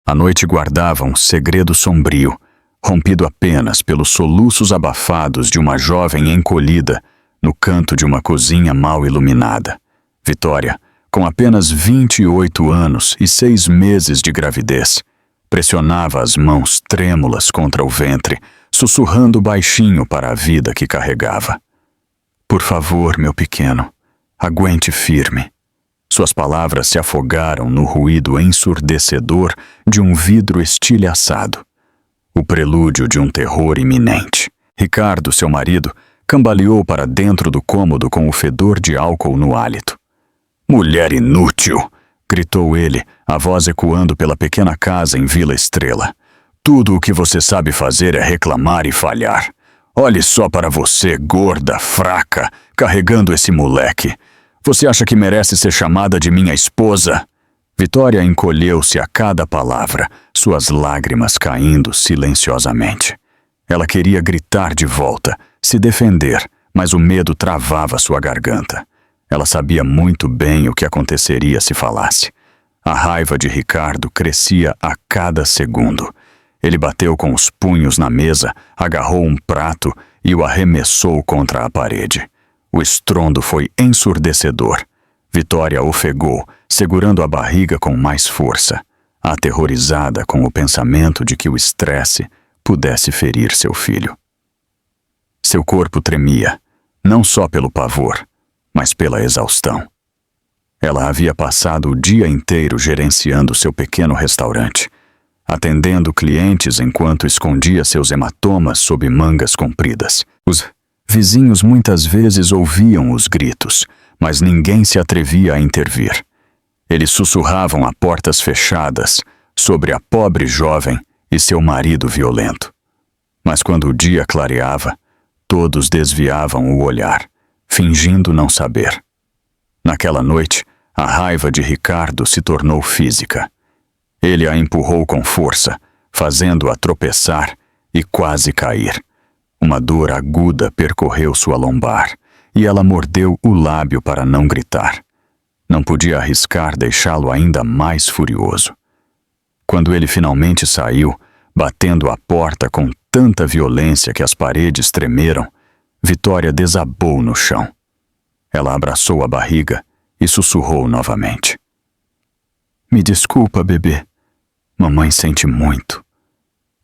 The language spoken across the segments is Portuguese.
A noite guardava um segredo sombrio, rompido apenas pelos soluços abafados de uma jovem encolhida no canto de uma cozinha mal iluminada. Vitória, com apenas 28 anos e 6 meses de gravidez, pressionava as mãos trêmulas contra o ventre, sussurrando baixinho para a vida que carregava. Por favor, meu pequeno, aguente firme. Suas palavras se afogaram no ruído ensurdecedor de um vidro estilhaçado. O prelúdio de um terror iminente. Ricardo, seu marido, cambaleou para dentro do cômodo com o fedor de álcool no hálito. "Mulher inútil!" gritou ele, a voz ecoando pela pequena casa em Vila Estrela. "Tudo o que você sabe fazer é reclamar e falhar. Olhe só para você, gorda, fraca, carregando esse moleque. Você acha que merece ser chamada de minha esposa?" Vitória encolheu-se a cada palavra, suas lágrimas caindo silenciosamente. Ela queria gritar de volta, se defender, mas o medo travava sua garganta. Ela sabia muito bem o que aconteceria se falasse. A raiva de Ricardo crescia a cada segundo. Ele bateu com os punhos na mesa, agarrou um prato e o arremessou contra a parede. O estrondo foi ensurdecedor. Vitória ofegou, segurando a barriga com mais força, aterrorizada com o pensamento de que o estresse pudesse ferir seu filho. Seu corpo tremia, não só pelo pavor, mas pela exaustão. Ela havia passado o dia inteiro gerenciando seu pequeno restaurante, atendendo clientes enquanto escondia seus hematomas sob mangas compridas. Os vizinhos muitas vezes ouviam os gritos, mas ninguém se atrevia a intervir. Eles sussurravam a portas fechadas sobre a pobre jovem e seu marido violento. Mas quando o dia clareava, todos desviavam o olhar, fingindo não saber. Naquela noite, a raiva de Ricardo se tornou física. Ele a empurrou com força, fazendo-a tropeçar e quase cair. Uma dor aguda percorreu sua lombar, e ela mordeu o lábio para não gritar. Não podia arriscar deixá-lo ainda mais furioso. Quando ele finalmente saiu, batendo a porta com tanta violência que as paredes tremeram, Vitória desabou no chão. Ela abraçou a barriga e sussurrou novamente. "Me desculpa, bebê. Mamãe sente muito."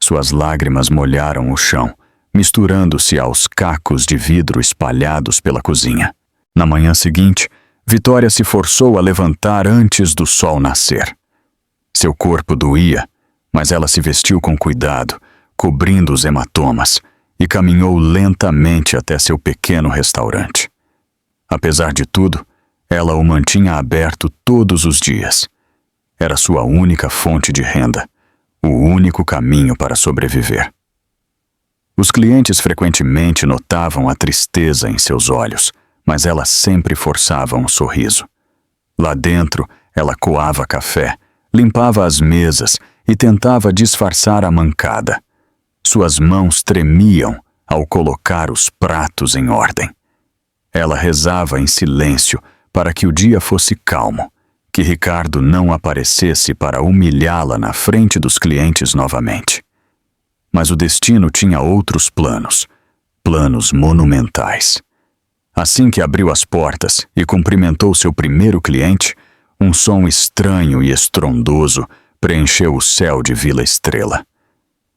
Suas lágrimas molharam o chão, misturando-se aos cacos de vidro espalhados pela cozinha. Na manhã seguinte, Vitória se forçou a levantar antes do sol nascer. Seu corpo doía, mas ela se vestiu com cuidado, cobrindo os hematomas, e caminhou lentamente até seu pequeno restaurante. Apesar de tudo, ela o mantinha aberto todos os dias. Era sua única fonte de renda, o único caminho para sobreviver. Os clientes frequentemente notavam a tristeza em seus olhos, mas ela sempre forçava um sorriso. Lá dentro, ela coava café, limpava as mesas e tentava disfarçar a mancada. Suas mãos tremiam ao colocar os pratos em ordem. Ela rezava em silêncio para que o dia fosse calmo, que Ricardo não aparecesse para humilhá-la na frente dos clientes novamente. Mas o destino tinha outros planos, planos monumentais. Assim que abriu as portas e cumprimentou seu primeiro cliente, um som estranho e estrondoso preencheu o céu de Vila Estrela.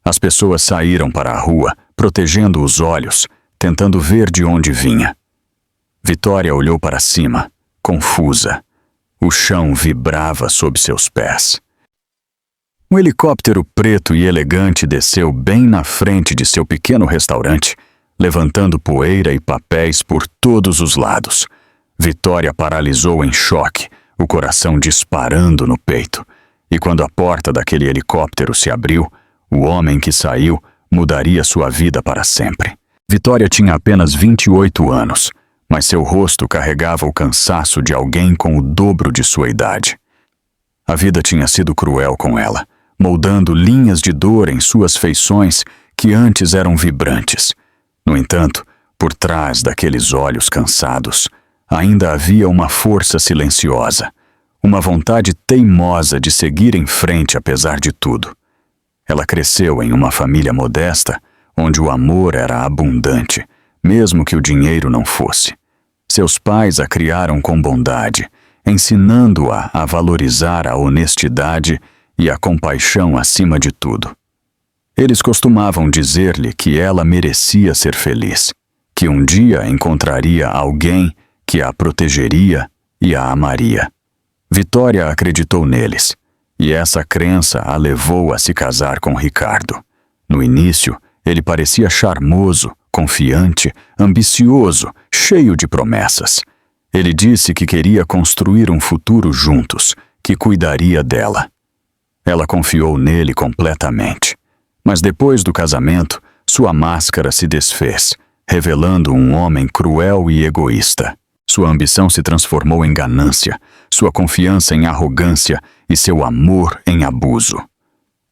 As pessoas saíram para a rua, protegendo os olhos, tentando ver de onde vinha. Vitória olhou para cima, confusa. O chão vibrava sob seus pés. Um helicóptero preto e elegante desceu bem na frente de seu pequeno restaurante, levantando poeira e papéis por todos os lados. Vitória paralisou em choque, o coração disparando no peito. E quando a porta daquele helicóptero se abriu, o homem que saiu mudaria sua vida para sempre. Vitória tinha apenas 28 anos, mas seu rosto carregava o cansaço de alguém com o dobro de sua idade. A vida tinha sido cruel com ela, moldando linhas de dor em suas feições que antes eram vibrantes. No entanto, por trás daqueles olhos cansados, ainda havia uma força silenciosa, uma vontade teimosa de seguir em frente apesar de tudo. Ela cresceu em uma família modesta, onde o amor era abundante, mesmo que o dinheiro não fosse. Seus pais a criaram com bondade, ensinando-a a valorizar a honestidade e a compaixão acima de tudo. Eles costumavam dizer-lhe que ela merecia ser feliz, que um dia encontraria alguém que a protegeria e a amaria. Vitória acreditou neles, e essa crença a levou a se casar com Ricardo. No início, ele parecia charmoso, confiante, ambicioso, cheio de promessas. Ele disse que queria construir um futuro juntos, que cuidaria dela. Ela confiou nele completamente. Mas depois do casamento, sua máscara se desfez, revelando um homem cruel e egoísta. Sua ambição se transformou em ganância, sua confiança em arrogância e seu amor em abuso.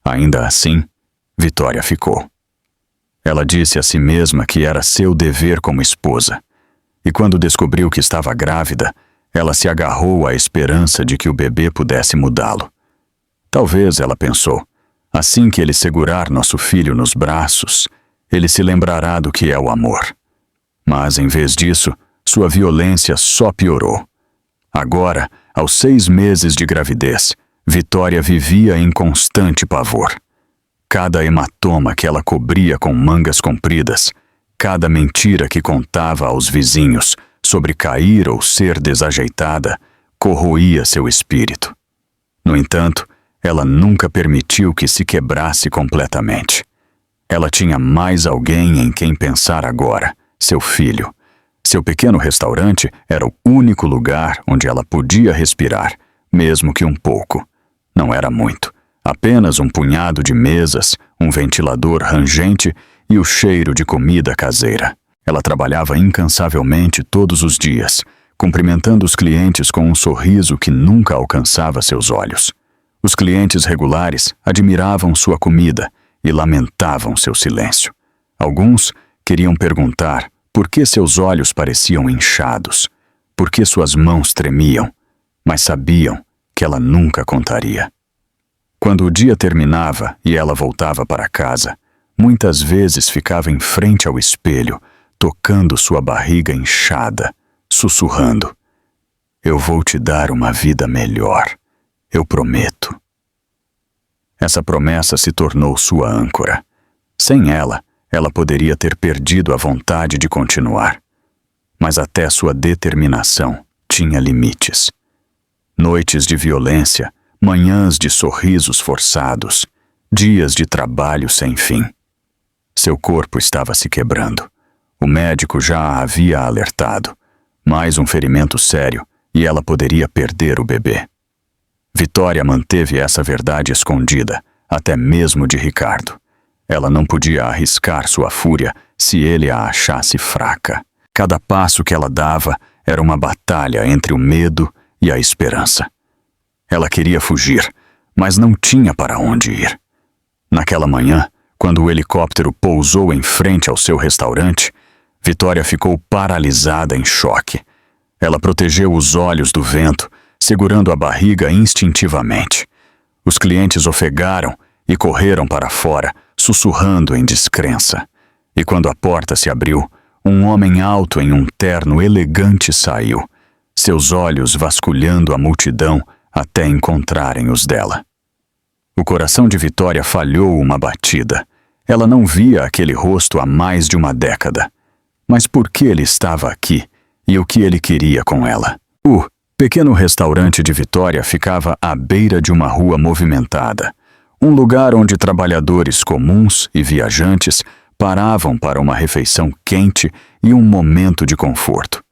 Ainda assim, Vitória ficou. Ela disse a si mesma que era seu dever como esposa. E quando descobriu que estava grávida, ela se agarrou à esperança de que o bebê pudesse mudá-lo. Talvez, ela pensou, assim que ele segurar nosso filho nos braços, ele se lembrará do que é o amor. Mas, em vez disso, sua violência só piorou. Agora, aos 6 meses de gravidez, Vitória vivia em constante pavor. Cada hematoma que ela cobria com mangas compridas, cada mentira que contava aos vizinhos sobre cair ou ser desajeitada, corroía seu espírito. No entanto, ela nunca permitiu que se quebrasse completamente. Ela tinha mais alguém em quem pensar agora, seu filho. Seu pequeno restaurante era o único lugar onde ela podia respirar, mesmo que um pouco. Não era muito, apenas um punhado de mesas, um ventilador rangente e o cheiro de comida caseira. Ela trabalhava incansavelmente todos os dias, cumprimentando os clientes com um sorriso que nunca alcançava seus olhos. Os clientes regulares admiravam sua comida e lamentavam seu silêncio. Alguns queriam perguntar por que seus olhos pareciam inchados, por que suas mãos tremiam, mas sabiam que ela nunca contaria. Quando o dia terminava e ela voltava para casa, muitas vezes ficava em frente ao espelho, tocando sua barriga inchada, sussurrando: "Eu vou te dar uma vida melhor, eu prometo." Essa promessa se tornou sua âncora. Sem ela, ela poderia ter perdido a vontade de continuar. Mas até sua determinação tinha limites. Noites de violência, manhãs de sorrisos forçados, dias de trabalho sem fim. Seu corpo estava se quebrando. O médico já a havia alertado. Mais um ferimento sério e ela poderia perder o bebê. Vitória manteve essa verdade escondida, até mesmo de Ricardo. Ela não podia arriscar sua fúria se ele a achasse fraca. Cada passo que ela dava era uma batalha entre o medo e a esperança. Ela queria fugir, mas não tinha para onde ir. Naquela manhã, quando o helicóptero pousou em frente ao seu restaurante, Vitória ficou paralisada em choque. Ela protegeu os olhos do vento, segurando a barriga instintivamente. Os clientes ofegaram e correram para fora, sussurrando em descrença. E quando a porta se abriu, um homem alto em um terno elegante saiu, seus olhos vasculhando a multidão até encontrarem os dela. O coração de Vitória falhou uma batida. Ela não via aquele rosto há mais de uma década. Mas por que ele estava aqui e o que ele queria com ela? O pequeno restaurante de Vitória ficava à beira de uma rua movimentada, um lugar onde trabalhadores comuns e viajantes paravam para uma refeição quente e um momento de conforto.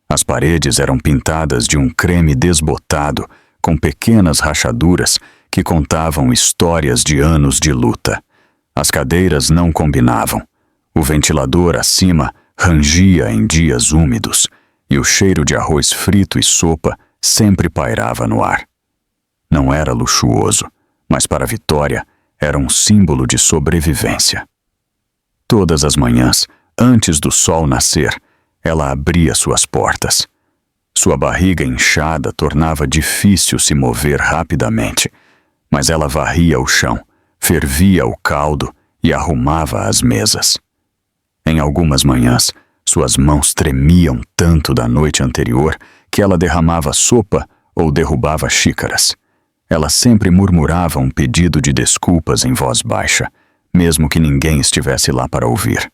As paredes eram pintadas de um creme desbotado, com pequenas rachaduras que contavam histórias de anos de luta. As cadeiras não combinavam. O ventilador acima rangia em dias úmidos, e o cheiro de arroz frito e sopa sempre pairava no ar. Não era luxuoso, mas para Vitória era um símbolo de sobrevivência. Todas as manhãs, antes do sol nascer, ela abria suas portas. Sua barriga inchada tornava difícil se mover rapidamente, mas ela varria o chão, fervia o caldo e arrumava as mesas. Em algumas manhãs, suas mãos tremiam tanto da noite anterior que ela derramava sopa ou derrubava xícaras. Ela sempre murmurava um pedido de desculpas em voz baixa, mesmo que ninguém estivesse lá para ouvir.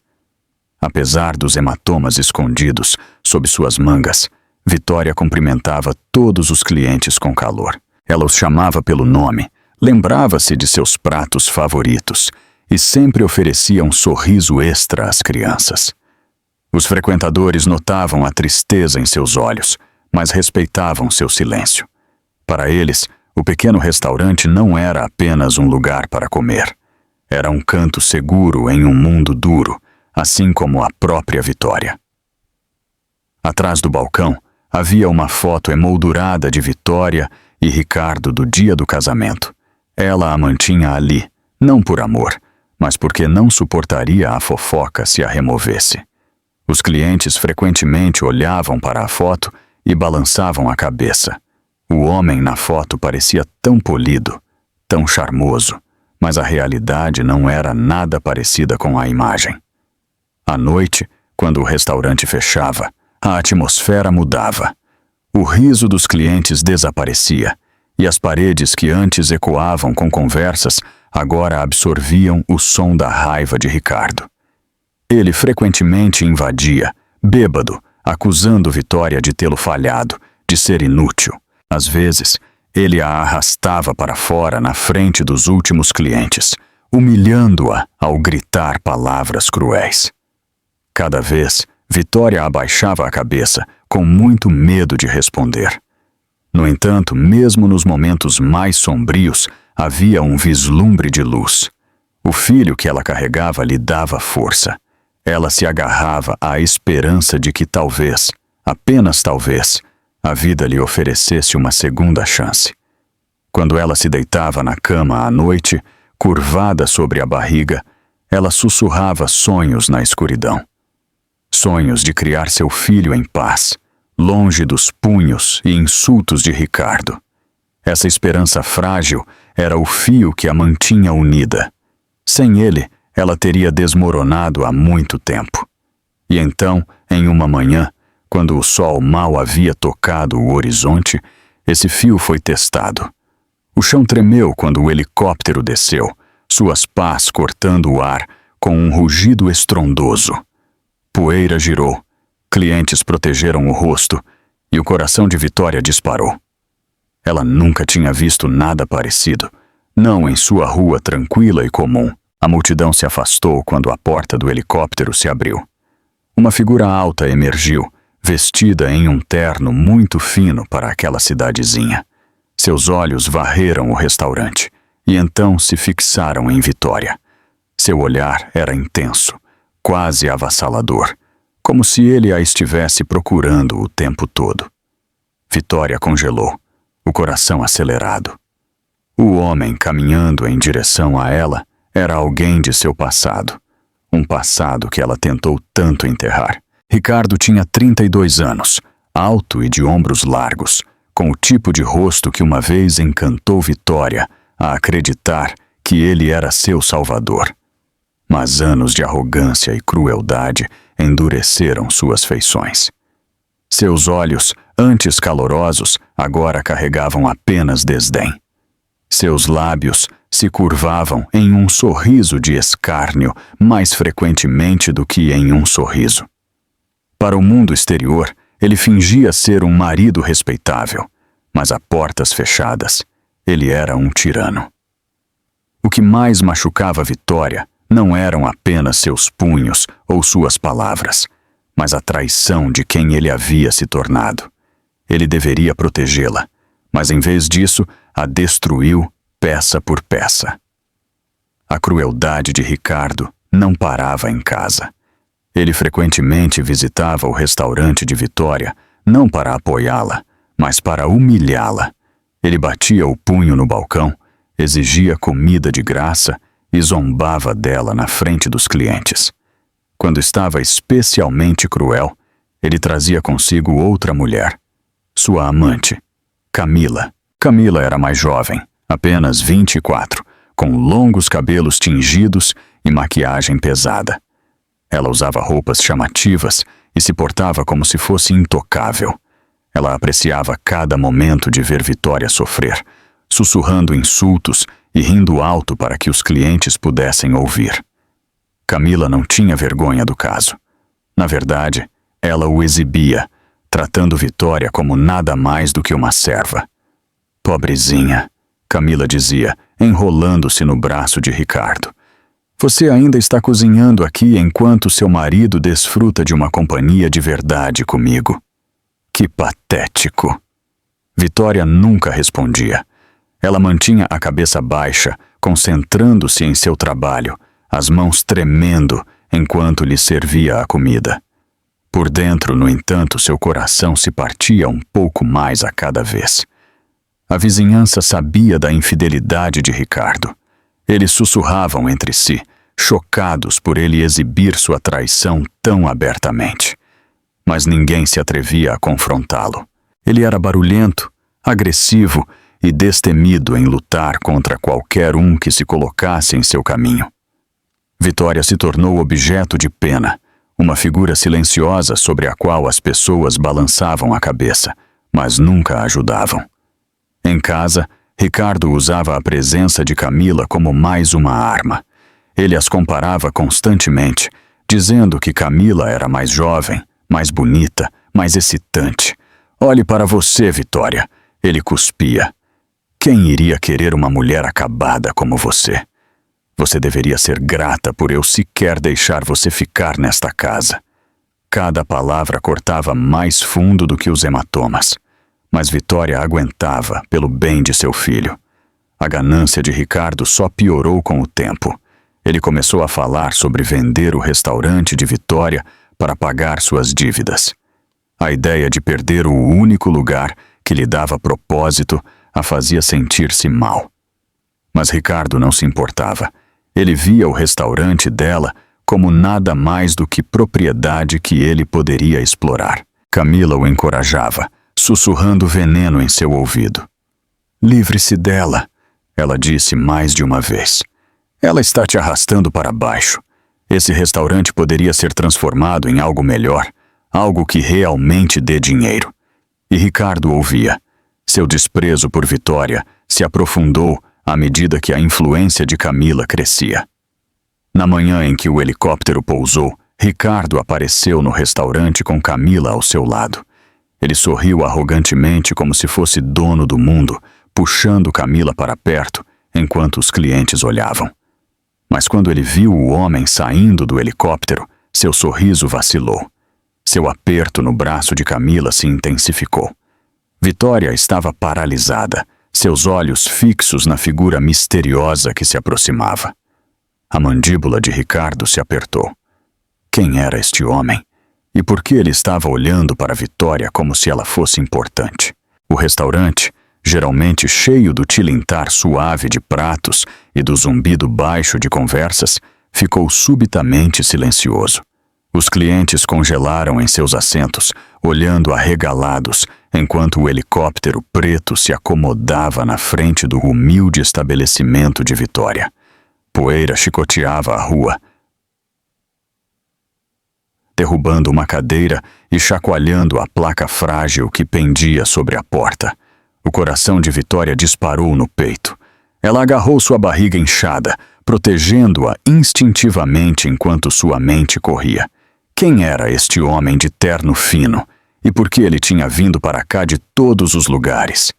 Apesar dos hematomas escondidos sob suas mangas, Vitória cumprimentava todos os clientes com calor. Ela os chamava pelo nome, lembrava-se de seus pratos favoritos e sempre oferecia um sorriso extra às crianças. Os frequentadores notavam a tristeza em seus olhos, mas respeitavam seu silêncio. Para eles, o pequeno restaurante não era apenas um lugar para comer. Era um canto seguro em um mundo duro, assim como a própria Vitória. Atrás do balcão, havia uma foto emoldurada de Vitória e Ricardo do dia do casamento. Ela a mantinha ali, não por amor, mas porque não suportaria a fofoca se a removesse. Os clientes frequentemente olhavam para a foto e balançavam a cabeça. O homem na foto parecia tão polido, tão charmoso, mas a realidade não era nada parecida com a imagem. À noite, quando o restaurante fechava, a atmosfera mudava. O riso dos clientes desaparecia, e as paredes que antes ecoavam com conversas agora absorviam o som da raiva de Ricardo. Ele frequentemente invadia, bêbado, acusando Vitória de tê-lo falhado, de ser inútil. Às vezes, ele a arrastava para fora na frente dos últimos clientes, humilhando-a ao gritar palavras cruéis. Cada vez, Vitória abaixava a cabeça, com muito medo de responder. No entanto, mesmo nos momentos mais sombrios, havia um vislumbre de luz. O filho que ela carregava lhe dava força. Ela se agarrava à esperança de que talvez, apenas talvez, a vida lhe oferecesse uma segunda chance. Quando ela se deitava na cama à noite, curvada sobre a barriga, ela sussurrava sonhos na escuridão. Sonhos de criar seu filho em paz, longe dos punhos e insultos de Ricardo. Essa esperança frágil era o fio que a mantinha unida. Sem ele, ela teria desmoronado há muito tempo. E então, em uma manhã, quando o sol mal havia tocado o horizonte, esse fio foi testado. O chão tremeu quando o helicóptero desceu, suas pás cortando o ar com um rugido estrondoso. Poeira girou, clientes protegeram o rosto e o coração de Vitória disparou. Ela nunca tinha visto nada parecido, não em sua rua tranquila e comum. A multidão se afastou quando a porta do helicóptero se abriu. Uma figura alta emergiu, vestida em um terno muito fino para aquela cidadezinha. Seus olhos varreram o restaurante e então se fixaram em Vitória. Seu olhar era intenso, quase avassalador, como se ele a estivesse procurando o tempo todo. Vitória congelou, o coração acelerado. O homem caminhando em direção a ela era alguém de seu passado, um passado que ela tentou tanto enterrar. Ricardo tinha 32 anos, alto e de ombros largos, com o tipo de rosto que uma vez encantou Vitória a acreditar que ele era seu salvador. Mas anos de arrogância e crueldade endureceram suas feições. Seus olhos, antes calorosos, agora carregavam apenas desdém. Seus lábios se curvavam em um sorriso de escárnio mais frequentemente do que em um sorriso. Para o mundo exterior, ele fingia ser um marido respeitável, mas a portas fechadas, ele era um tirano. O que mais machucava Vitória não eram apenas seus punhos ou suas palavras, mas a traição de quem ele havia se tornado. Ele deveria protegê-la, mas em vez disso, a destruiu peça por peça. A crueldade de Ricardo não parava em casa. Ele frequentemente visitava o restaurante de Vitória, não para apoiá-la, mas para humilhá-la. Ele batia o punho no balcão, exigia comida de graça e zombava dela na frente dos clientes. Quando estava especialmente cruel, ele trazia consigo outra mulher, sua amante, Camila. Camila era mais jovem, apenas 24, com longos cabelos tingidos e maquiagem pesada. Ela usava roupas chamativas e se portava como se fosse intocável. Ela apreciava cada momento de ver Vitória sofrer, sussurrando insultos e rindo alto para que os clientes pudessem ouvir. Camila não tinha vergonha do caso. Na verdade, ela o exibia, tratando Vitória como nada mais do que uma serva. Pobrezinha, Camila dizia, enrolando-se no braço de Ricardo. Você ainda está cozinhando aqui enquanto seu marido desfruta de uma companhia de verdade comigo. Que patético. Vitória nunca respondia. Ela mantinha a cabeça baixa, concentrando-se em seu trabalho, as mãos tremendo enquanto lhe servia a comida. Por dentro, no entanto, seu coração se partia um pouco mais a cada vez. A vizinhança sabia da infidelidade de Ricardo. Eles sussurravam entre si, chocados por ele exibir sua traição tão abertamente. Mas ninguém se atrevia a confrontá-lo. Ele era barulhento, agressivo e destemido em lutar contra qualquer um que se colocasse em seu caminho. Vitória se tornou objeto de pena, uma figura silenciosa sobre a qual as pessoas balançavam a cabeça, mas nunca a ajudavam. Em casa, Ricardo usava a presença de Camila como mais uma arma. Ele as comparava constantemente, dizendo que Camila era mais jovem, mais bonita, mais excitante. Olhe para você, Vitória, ele cuspia. Quem iria querer uma mulher acabada como você? Você deveria ser grata por eu sequer deixar você ficar nesta casa. Cada palavra cortava mais fundo do que os hematomas. Mas Vitória aguentava pelo bem de seu filho. A ganância de Ricardo só piorou com o tempo. Ele começou a falar sobre vender o restaurante de Vitória para pagar suas dívidas. A ideia de perder o único lugar que lhe dava propósito a fazia sentir-se mal. Mas Ricardo não se importava. Ele via o restaurante dela como nada mais do que propriedade que ele poderia explorar. Camila o encorajava, sussurrando veneno em seu ouvido. Livre-se dela, ela disse mais de uma vez. Ela está te arrastando para baixo. Esse restaurante poderia ser transformado em algo melhor, algo que realmente dê dinheiro. E Ricardo ouvia. Seu desprezo por Vitória se aprofundou à medida que a influência de Camila crescia. Na manhã em que o helicóptero pousou, Ricardo apareceu no restaurante com Camila ao seu lado. Ele sorriu arrogantemente como se fosse dono do mundo, puxando Camila para perto, enquanto os clientes olhavam. Mas quando ele viu o homem saindo do helicóptero, seu sorriso vacilou. Seu aperto no braço de Camila se intensificou. Vitória estava paralisada, seus olhos fixos na figura misteriosa que se aproximava. A mandíbula de Ricardo se apertou. Quem era este homem? E por que ele estava olhando para Vitória como se ela fosse importante? O restaurante, geralmente cheio do tilintar suave de pratos e do zumbido baixo de conversas, ficou subitamente silencioso. Os clientes congelaram em seus assentos, olhando arregalados, enquanto o helicóptero preto se acomodava na frente do humilde estabelecimento de Vitória. Poeira chicoteava a rua, derrubando uma cadeira e chacoalhando a placa frágil que pendia sobre a porta. O coração de Vitória disparou no peito. Ela agarrou sua barriga inchada, protegendo-a instintivamente enquanto sua mente corria. Quem era este homem de terno fino? E por que ele tinha vindo para cá de todos os lugares?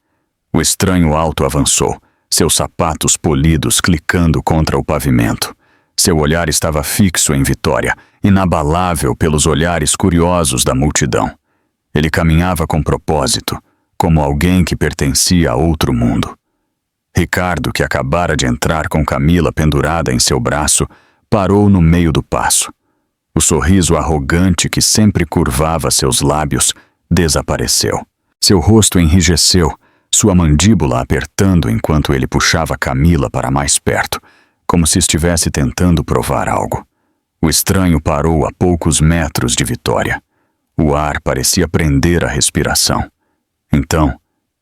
O estranho alto avançou, seus sapatos polidos clicando contra o pavimento. Seu olhar estava fixo em Vitória, inabalável pelos olhares curiosos da multidão. Ele caminhava com propósito, como alguém que pertencia a outro mundo. Ricardo, que acabara de entrar com Camila pendurada em seu braço, parou no meio do passo. O sorriso arrogante que sempre curvava seus lábios desapareceu. Seu rosto enrijeceu, sua mandíbula apertando enquanto ele puxava Camila para mais perto, como se estivesse tentando provar algo. O estranho parou a poucos metros de Vitória. O ar parecia prender a respiração. Então,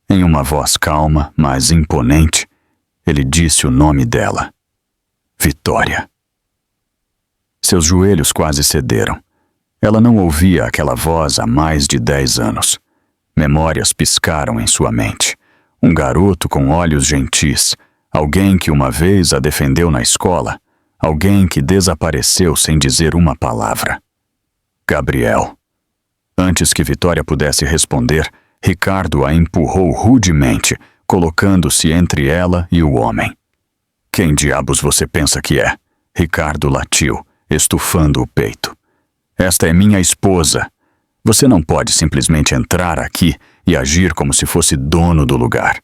em uma voz calma, mas imponente, ele disse o nome dela: Vitória. Seus joelhos quase cederam. Ela não ouvia aquela voz há mais de 10 anos. Memórias piscaram em sua mente. Um garoto com olhos gentis, alguém que uma vez a defendeu na escola, alguém que desapareceu sem dizer uma palavra. Gabriel. Antes que Vitória pudesse responder, Ricardo a empurrou rudemente, colocando-se entre ela e o homem. Quem diabos você pensa que é? Ricardo latiu, estufando o peito. Esta é minha esposa. Você não pode simplesmente entrar aqui e agir como se fosse dono do lugar.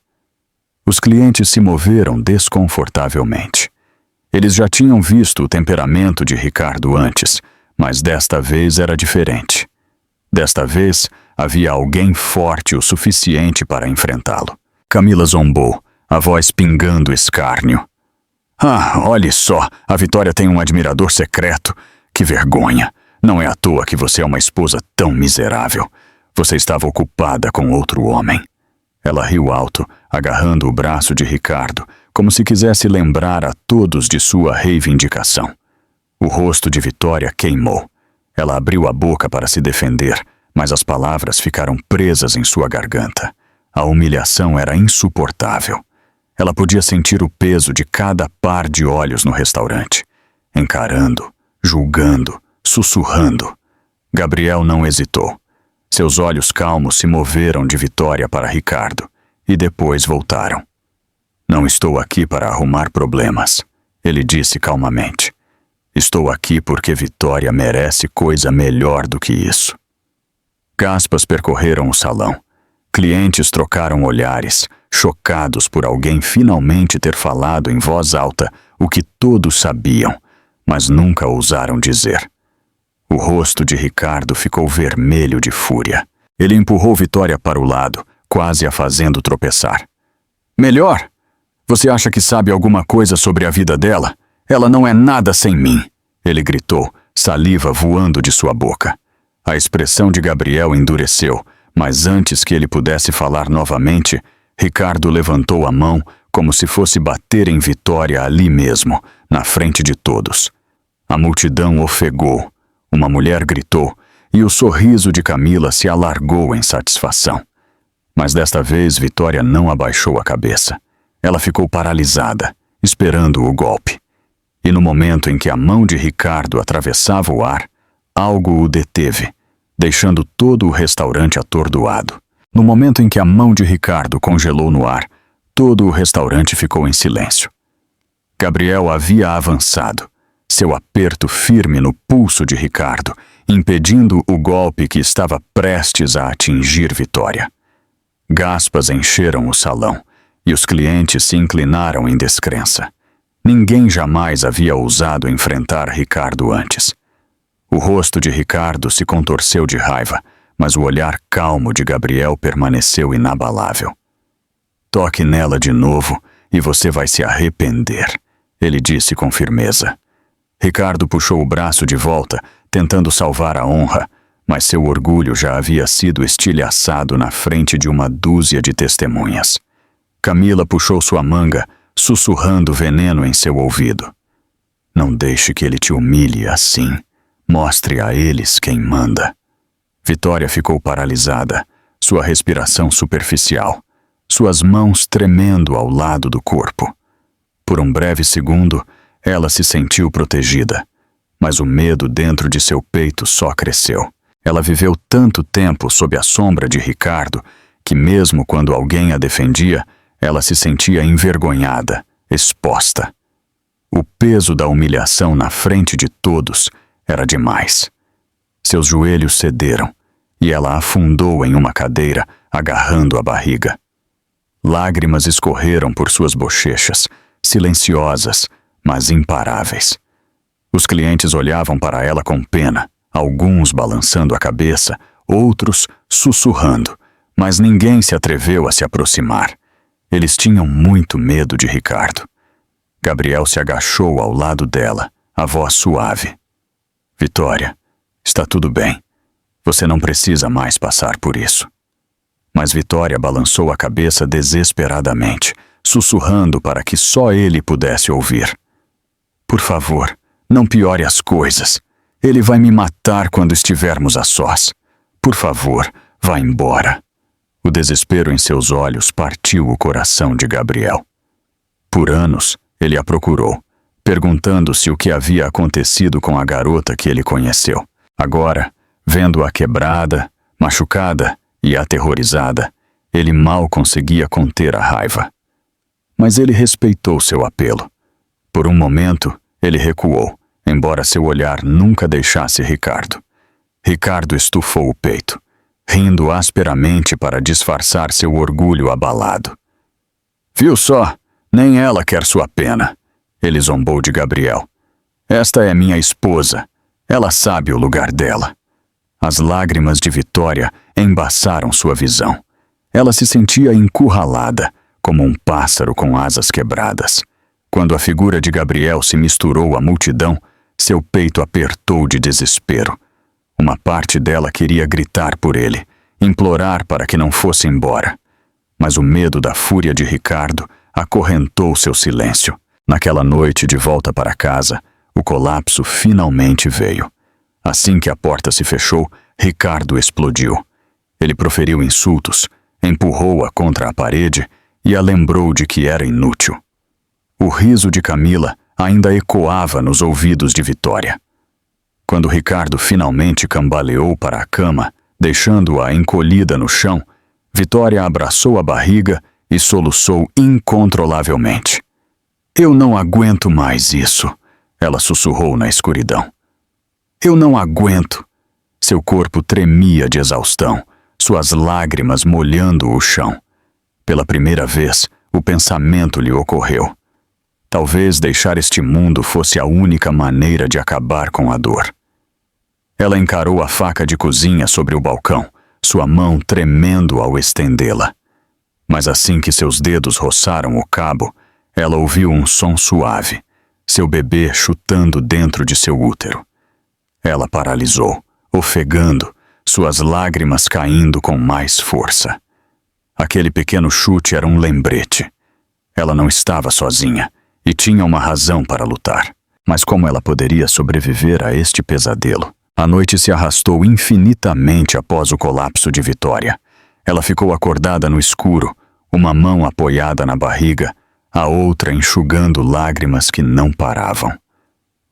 Os clientes se moveram desconfortavelmente. Eles já tinham visto o temperamento de Ricardo antes, mas desta vez era diferente. Desta vez, havia alguém forte o suficiente para enfrentá-lo. Camila zombou, a voz pingando escárnio. Ah, olhe só, a Vitória tem um admirador secreto. Que vergonha! Não é à toa que você é uma esposa tão miserável. Você estava ocupada com outro homem. Ela riu alto, agarrando o braço de Ricardo, como se quisesse lembrar a todos de sua reivindicação. O rosto de Vitória queimou. Ela abriu a boca para se defender, mas as palavras ficaram presas em sua garganta. A humilhação era insuportável. Ela podia sentir o peso de cada par de olhos no restaurante. Encarando, julgando, sussurrando. Gabriel não hesitou. Seus olhos calmos se moveram de Vitória para Ricardo e depois voltaram. Não estou aqui para arrumar problemas, ele disse calmamente. Estou aqui porque Vitória merece coisa melhor do que isso. Gaspas percorreram o salão. Clientes trocaram olhares, chocados por alguém finalmente ter falado em voz alta o que todos sabiam, mas nunca ousaram dizer. O rosto de Ricardo ficou vermelho de fúria. Ele empurrou Vitória para o lado, quase a fazendo tropeçar. Melhor? Você acha que sabe alguma coisa sobre a vida dela? Ela não é nada sem mim, ele gritou, saliva voando de sua boca. A expressão de Gabriel endureceu, mas antes que ele pudesse falar novamente, Ricardo levantou a mão como se fosse bater em Vitória ali mesmo, na frente de todos. A multidão ofegou. Uma mulher gritou, e o sorriso de Camila se alargou em satisfação. Mas desta vez Vitória não abaixou a cabeça. Ela ficou paralisada, esperando o golpe. E no momento em que a mão de Ricardo atravessava o ar, algo o deteve, deixando todo o restaurante atordoado. No momento em que a mão de Ricardo congelou no ar, todo o restaurante ficou em silêncio. Gabriel havia avançado, seu aperto firme no pulso de Ricardo, impedindo o golpe que estava prestes a atingir Vitória. Gaspas encheram o salão, e os clientes se inclinaram em descrença. Ninguém jamais havia ousado enfrentar Ricardo antes. O rosto de Ricardo se contorceu de raiva, mas o olhar calmo de Gabriel permaneceu inabalável. Toque nela de novo e você vai se arrepender, ele disse com firmeza. Ricardo puxou o braço de volta, tentando salvar a honra, mas seu orgulho já havia sido estilhaçado na frente de uma dúzia de testemunhas. Camila puxou sua manga, sussurrando veneno em seu ouvido. Não deixe que ele te humilhe assim. Mostre a eles quem manda. Vitória ficou paralisada, sua respiração superficial, suas mãos tremendo ao lado do corpo. Por um breve segundo, ela se sentiu protegida, mas o medo dentro de seu peito só cresceu. Ela viveu tanto tempo sob a sombra de Ricardo que mesmo quando alguém a defendia, ela se sentia envergonhada, exposta. O peso da humilhação na frente de todos era demais. Seus joelhos cederam e ela afundou em uma cadeira, agarrando a barriga. Lágrimas escorreram por suas bochechas, silenciosas, mas imparáveis. Os clientes olhavam para ela com pena, alguns balançando a cabeça, outros sussurrando, mas ninguém se atreveu a se aproximar. Eles tinham muito medo de Ricardo. Gabriel se agachou ao lado dela, a voz suave. Vitória, está tudo bem. Você não precisa mais passar por isso. Mas Vitória balançou a cabeça desesperadamente, sussurrando para que só ele pudesse ouvir. Por favor, não piore as coisas. Ele vai me matar quando estivermos a sós. Por favor, vá embora. O desespero em seus olhos partiu o coração de Gabriel. Por anos, ele a procurou, perguntando-se o que havia acontecido com a garota que ele conheceu. Agora, vendo-a quebrada, machucada e aterrorizada, ele mal conseguia conter a raiva. Mas ele respeitou seu apelo. Por um momento, ele recuou, embora seu olhar nunca deixasse Ricardo. Ricardo estufou o peito, rindo asperamente para disfarçar seu orgulho abalado. Viu só? Nem ela quer sua pena. Ele zombou de Gabriel. Esta é minha esposa. Ela sabe o lugar dela. As lágrimas de Vitória embaçaram sua visão. Ela se sentia encurralada, como um pássaro com asas quebradas. Quando a figura de Gabriel se misturou à multidão, seu peito apertou de desespero. Uma parte dela queria gritar por ele, implorar para que não fosse embora. Mas o medo da fúria de Ricardo acorrentou seu silêncio. Naquela noite de volta para casa, o colapso finalmente veio. Assim que a porta se fechou, Ricardo explodiu. Ele proferiu insultos, empurrou-a contra a parede e a lembrou de que era inútil. O riso de Camila ainda ecoava nos ouvidos de Vitória. Quando Ricardo finalmente cambaleou para a cama, deixando-a encolhida no chão, Vitória abraçou a barriga e soluçou incontrolavelmente. Eu não aguento mais isso, ela sussurrou na escuridão. Eu não aguento. Seu corpo tremia de exaustão, suas lágrimas molhando o chão. Pela primeira vez, o pensamento lhe ocorreu. Talvez deixar este mundo fosse a única maneira de acabar com a dor. Ela encarou a faca de cozinha sobre o balcão, sua mão tremendo ao estendê-la. Mas assim que seus dedos roçaram o cabo, ela ouviu um som suave, seu bebê chutando dentro de seu útero. Ela paralisou, ofegando, suas lágrimas caindo com mais força. Aquele pequeno chute era um lembrete. Ela não estava sozinha e tinha uma razão para lutar. Mas como ela poderia sobreviver a este pesadelo? A noite se arrastou infinitamente após o colapso de Vitória. Ela ficou acordada no escuro, uma mão apoiada na barriga, a outra enxugando lágrimas que não paravam.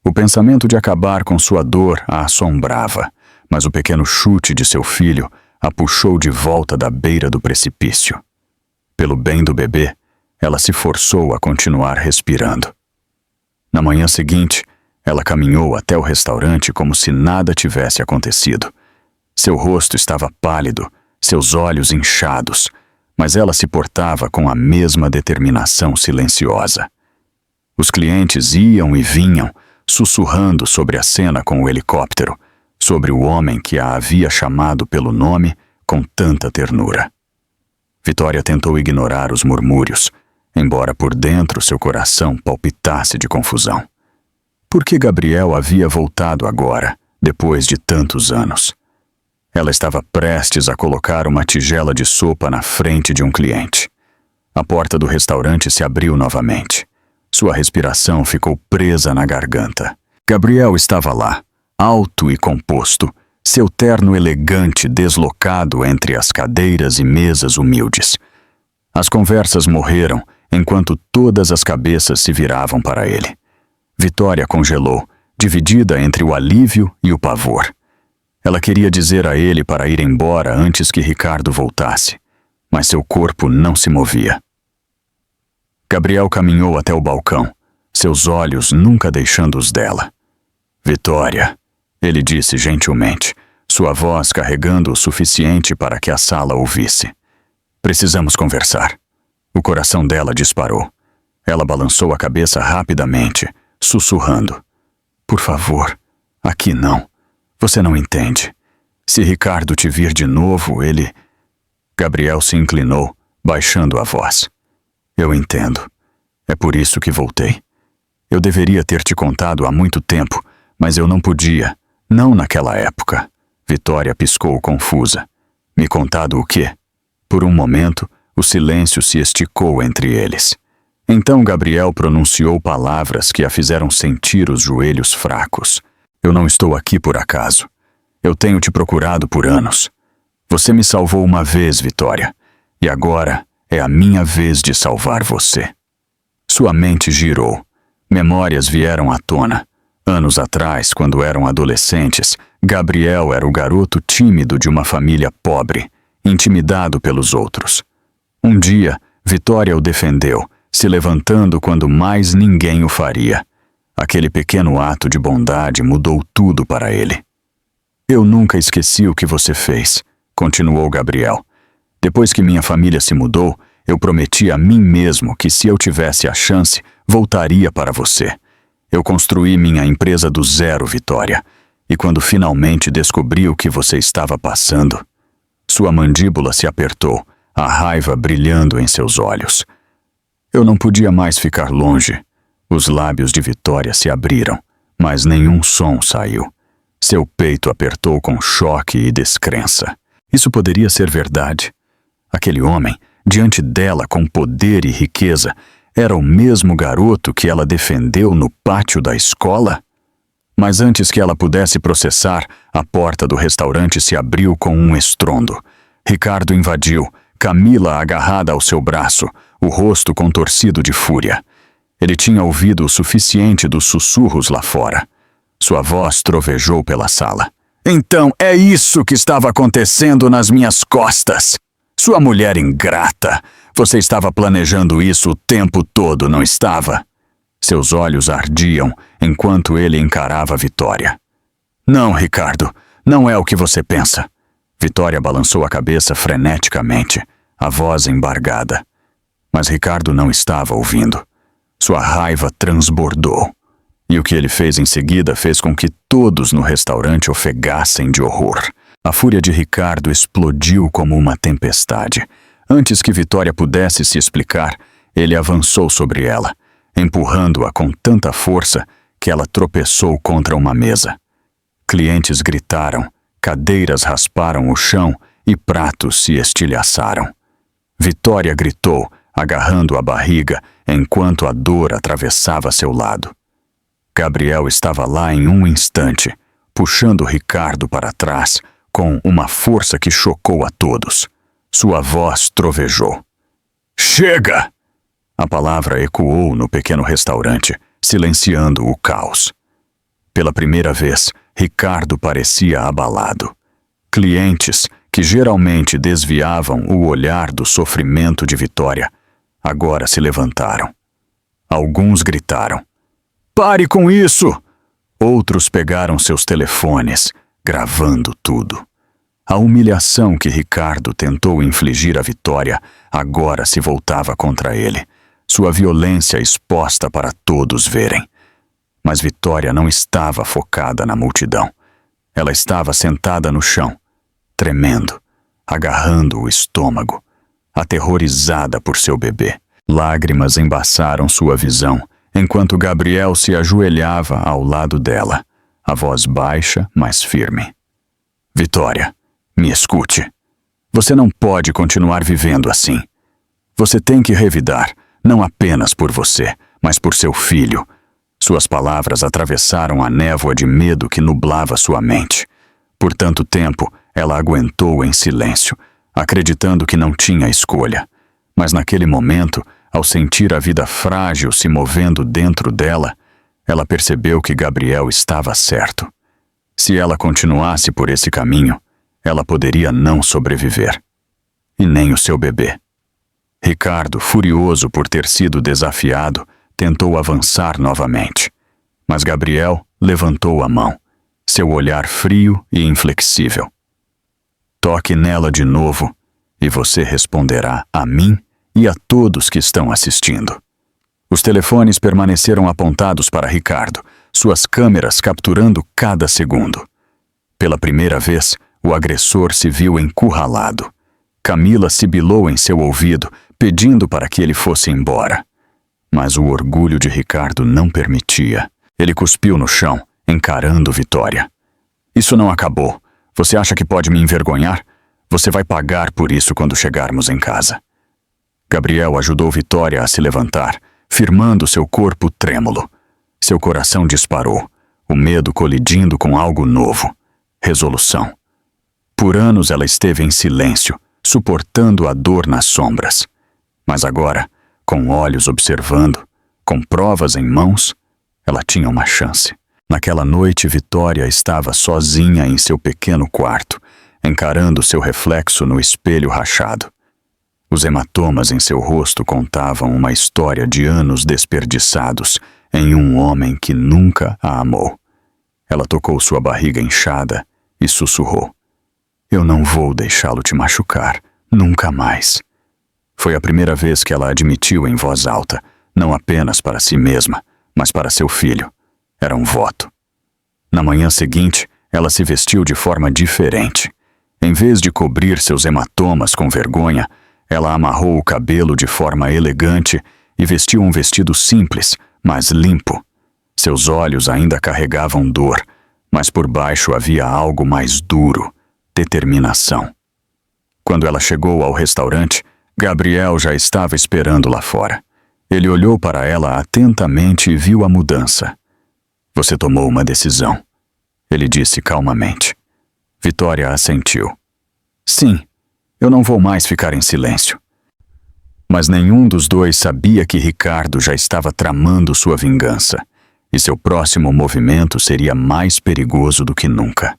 O pensamento de acabar com sua dor a assombrava, mas o pequeno chute de seu filho a puxou de volta da beira do precipício. Pelo bem do bebê, ela se forçou a continuar respirando. Na manhã seguinte, ela caminhou até o restaurante como se nada tivesse acontecido. Seu rosto estava pálido, seus olhos inchados, mas ela se portava com a mesma determinação silenciosa. Os clientes iam e vinham, sussurrando sobre a cena com o helicóptero, sobre o homem que a havia chamado pelo nome com tanta ternura. Vitória tentou ignorar os murmúrios, embora por dentro seu coração palpitasse de confusão. Por que Gabriel havia voltado agora, depois de tantos anos? Ela estava prestes a colocar uma tigela de sopa na frente de um cliente. A porta do restaurante se abriu novamente. Sua respiração ficou presa na garganta. Gabriel estava lá, alto e composto, seu terno elegante deslocado entre as cadeiras e mesas humildes. As conversas morreram enquanto todas as cabeças se viravam para ele. Vitória congelou, dividida entre o alívio e o pavor. Ela queria dizer a ele para ir embora antes que Ricardo voltasse, mas seu corpo não se movia. Gabriel caminhou até o balcão, seus olhos nunca deixando os dela. Vitória, ele disse gentilmente, sua voz carregando o suficiente para que a sala ouvisse. Precisamos conversar. O coração dela disparou. Ela balançou a cabeça rapidamente, sussurrando. Por favor, aqui não. Você não entende. Se Ricardo te vir de novo, ele... Gabriel se inclinou, baixando a voz. Eu entendo. É por isso que voltei. Eu deveria ter te contado há muito tempo, mas eu não podia. Não naquela época. Vitória piscou confusa. Me contado o quê? Por um momento, o silêncio se esticou entre eles. Então Gabriel pronunciou palavras que a fizeram sentir os joelhos fracos. Eu não estou aqui por acaso. Eu tenho te procurado por anos. Você me salvou uma vez, Vitória, e agora é a minha vez de salvar você. Sua mente girou. Memórias vieram à tona. Anos atrás, quando eram adolescentes, Gabriel era o garoto tímido de uma família pobre, intimidado pelos outros. Um dia, Vitória o defendeu, se levantando quando mais ninguém o faria. Aquele pequeno ato de bondade mudou tudo para ele. Eu nunca esqueci o que você fez, continuou Gabriel. Depois que minha família se mudou, eu prometi a mim mesmo que se eu tivesse a chance, voltaria para você. Eu construí minha empresa do zero, Vitória, e quando finalmente descobri o que você estava passando, sua mandíbula se apertou, a raiva brilhando em seus olhos. Eu não podia mais ficar longe. Os lábios de Vitória se abriram, mas nenhum som saiu. Seu peito apertou com choque e descrença. Isso poderia ser verdade. Aquele homem, diante dela com poder e riqueza, era o mesmo garoto que ela defendeu no pátio da escola? Mas antes que ela pudesse processar, a porta do restaurante se abriu com um estrondo. Ricardo invadiu, Camila agarrada ao seu braço, o rosto contorcido de fúria. Ele tinha ouvido o suficiente dos sussurros lá fora. Sua voz trovejou pela sala. Então é isso que estava acontecendo nas minhas costas. Sua mulher ingrata. Você estava planejando isso o tempo todo, não estava? Seus olhos ardiam enquanto ele encarava Vitória. Não, Ricardo, não é o que você pensa. Vitória balançou a cabeça freneticamente, a voz embargada. Mas Ricardo não estava ouvindo. Sua raiva transbordou. E o que ele fez em seguida fez com que todos no restaurante ofegassem de horror. A fúria de Ricardo explodiu como uma tempestade. Antes que Vitória pudesse se explicar, ele avançou sobre ela, empurrando-a com tanta força que ela tropeçou contra uma mesa. Clientes gritaram, cadeiras rasparam o chão e pratos se estilhaçaram. Vitória gritou, agarrando a barriga, enquanto a dor atravessava seu lado. Gabriel estava lá em um instante, puxando Ricardo para trás, com uma força que chocou a todos. Sua voz trovejou. Chega! A palavra ecoou no pequeno restaurante, silenciando o caos. Pela primeira vez, Ricardo parecia abalado. Clientes, que geralmente desviavam o olhar do sofrimento de Vitória, agora se levantaram. Alguns gritaram. Pare com isso! Outros pegaram seus telefones, gravando tudo. A humilhação que Ricardo tentou infligir à Vitória agora se voltava contra ele, sua violência exposta para todos verem. Mas Vitória não estava focada na multidão. Ela estava sentada no chão, tremendo, agarrando o estômago, aterrorizada por seu bebê. Lágrimas embaçaram sua visão, enquanto Gabriel se ajoelhava ao lado dela, a voz baixa, mas firme. Vitória, me escute. Você não pode continuar vivendo assim. Você tem que revidar, não apenas por você, mas por seu filho. Suas palavras atravessaram a névoa de medo que nublava sua mente. Por tanto tempo, ela aguentou em silêncio, acreditando que não tinha escolha. Mas naquele momento, ao sentir a vida frágil se movendo dentro dela, ela percebeu que Gabriel estava certo. Se ela continuasse por esse caminho, ela poderia não sobreviver. E nem o seu bebê. Ricardo, furioso por ter sido desafiado, tentou avançar novamente. Mas Gabriel levantou a mão, seu olhar frio e inflexível. Toque nela de novo e você responderá a mim e a todos que estão assistindo. Os telefones permaneceram apontados para Ricardo, suas câmeras capturando cada segundo. Pela primeira vez, o agressor se viu encurralado. Camila sibilou em seu ouvido, pedindo para que ele fosse embora. Mas o orgulho de Ricardo não permitia. Ele cuspiu no chão, encarando Vitória. Isso não acabou. Você acha que pode me envergonhar? Você vai pagar por isso quando chegarmos em casa. Gabriel ajudou Vitória a se levantar, firmando seu corpo trêmulo. Seu coração disparou, o medo colidindo com algo novo. Resolução. Por anos ela esteve em silêncio, suportando a dor nas sombras. Mas agora, com olhos observando, com provas em mãos, ela tinha uma chance. Naquela noite, Vitória estava sozinha em seu pequeno quarto, encarando seu reflexo no espelho rachado. Os hematomas em seu rosto contavam uma história de anos desperdiçados em um homem que nunca a amou. Ela tocou sua barriga inchada e sussurrou: "Eu não vou deixá-lo te machucar, nunca mais." Foi a primeira vez que ela admitiu em voz alta, não apenas para si mesma, mas para seu filho. Era um voto. Na manhã seguinte, ela se vestiu de forma diferente. Em vez de cobrir seus hematomas com vergonha, ela amarrou o cabelo de forma elegante e vestiu um vestido simples, mas limpo. Seus olhos ainda carregavam dor, mas por baixo havia algo mais duro: determinação. Quando ela chegou ao restaurante, Gabriel já estava esperando lá fora. Ele olhou para ela atentamente e viu a mudança. "Você tomou uma decisão", ele disse calmamente. Vitória assentiu. "Sim, eu não vou mais ficar em silêncio." Mas nenhum dos dois sabia que Ricardo já estava tramando sua vingança, e seu próximo movimento seria mais perigoso do que nunca.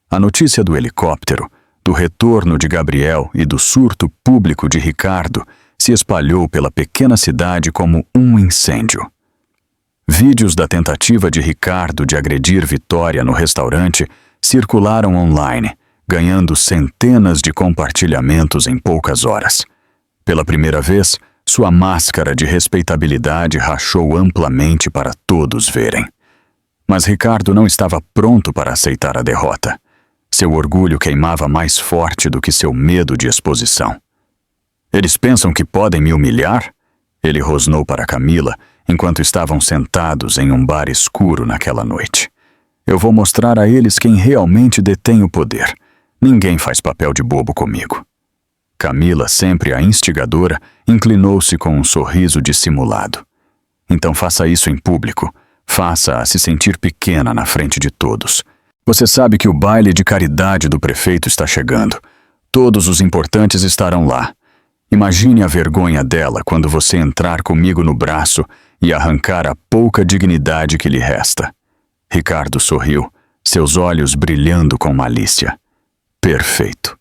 A notícia do helicóptero, do retorno de Gabriel e do surto público de Ricardo se espalhou pela pequena cidade como um incêndio. Vídeos da tentativa de Ricardo de agredir Vitória no restaurante circularam online, ganhando centenas de compartilhamentos em poucas horas. Pela primeira vez, sua máscara de respeitabilidade rachou amplamente para todos verem. Mas Ricardo não estava pronto para aceitar a derrota. Seu orgulho queimava mais forte do que seu medo de exposição. "Eles pensam que podem me humilhar?" Ele rosnou para Camila, enquanto estavam sentados em um bar escuro naquela noite. "Eu vou mostrar a eles quem realmente detém o poder. Ninguém faz papel de bobo comigo." Camila, sempre a instigadora, inclinou-se com um sorriso dissimulado. "Então faça isso em público. Faça-a se sentir pequena na frente de todos. Você sabe que o baile de caridade do prefeito está chegando. Todos os importantes estarão lá. Imagine a vergonha dela quando você entrar comigo no braço e arrancar a pouca dignidade que lhe resta." Ricardo sorriu, seus olhos brilhando com malícia. "Perfeito."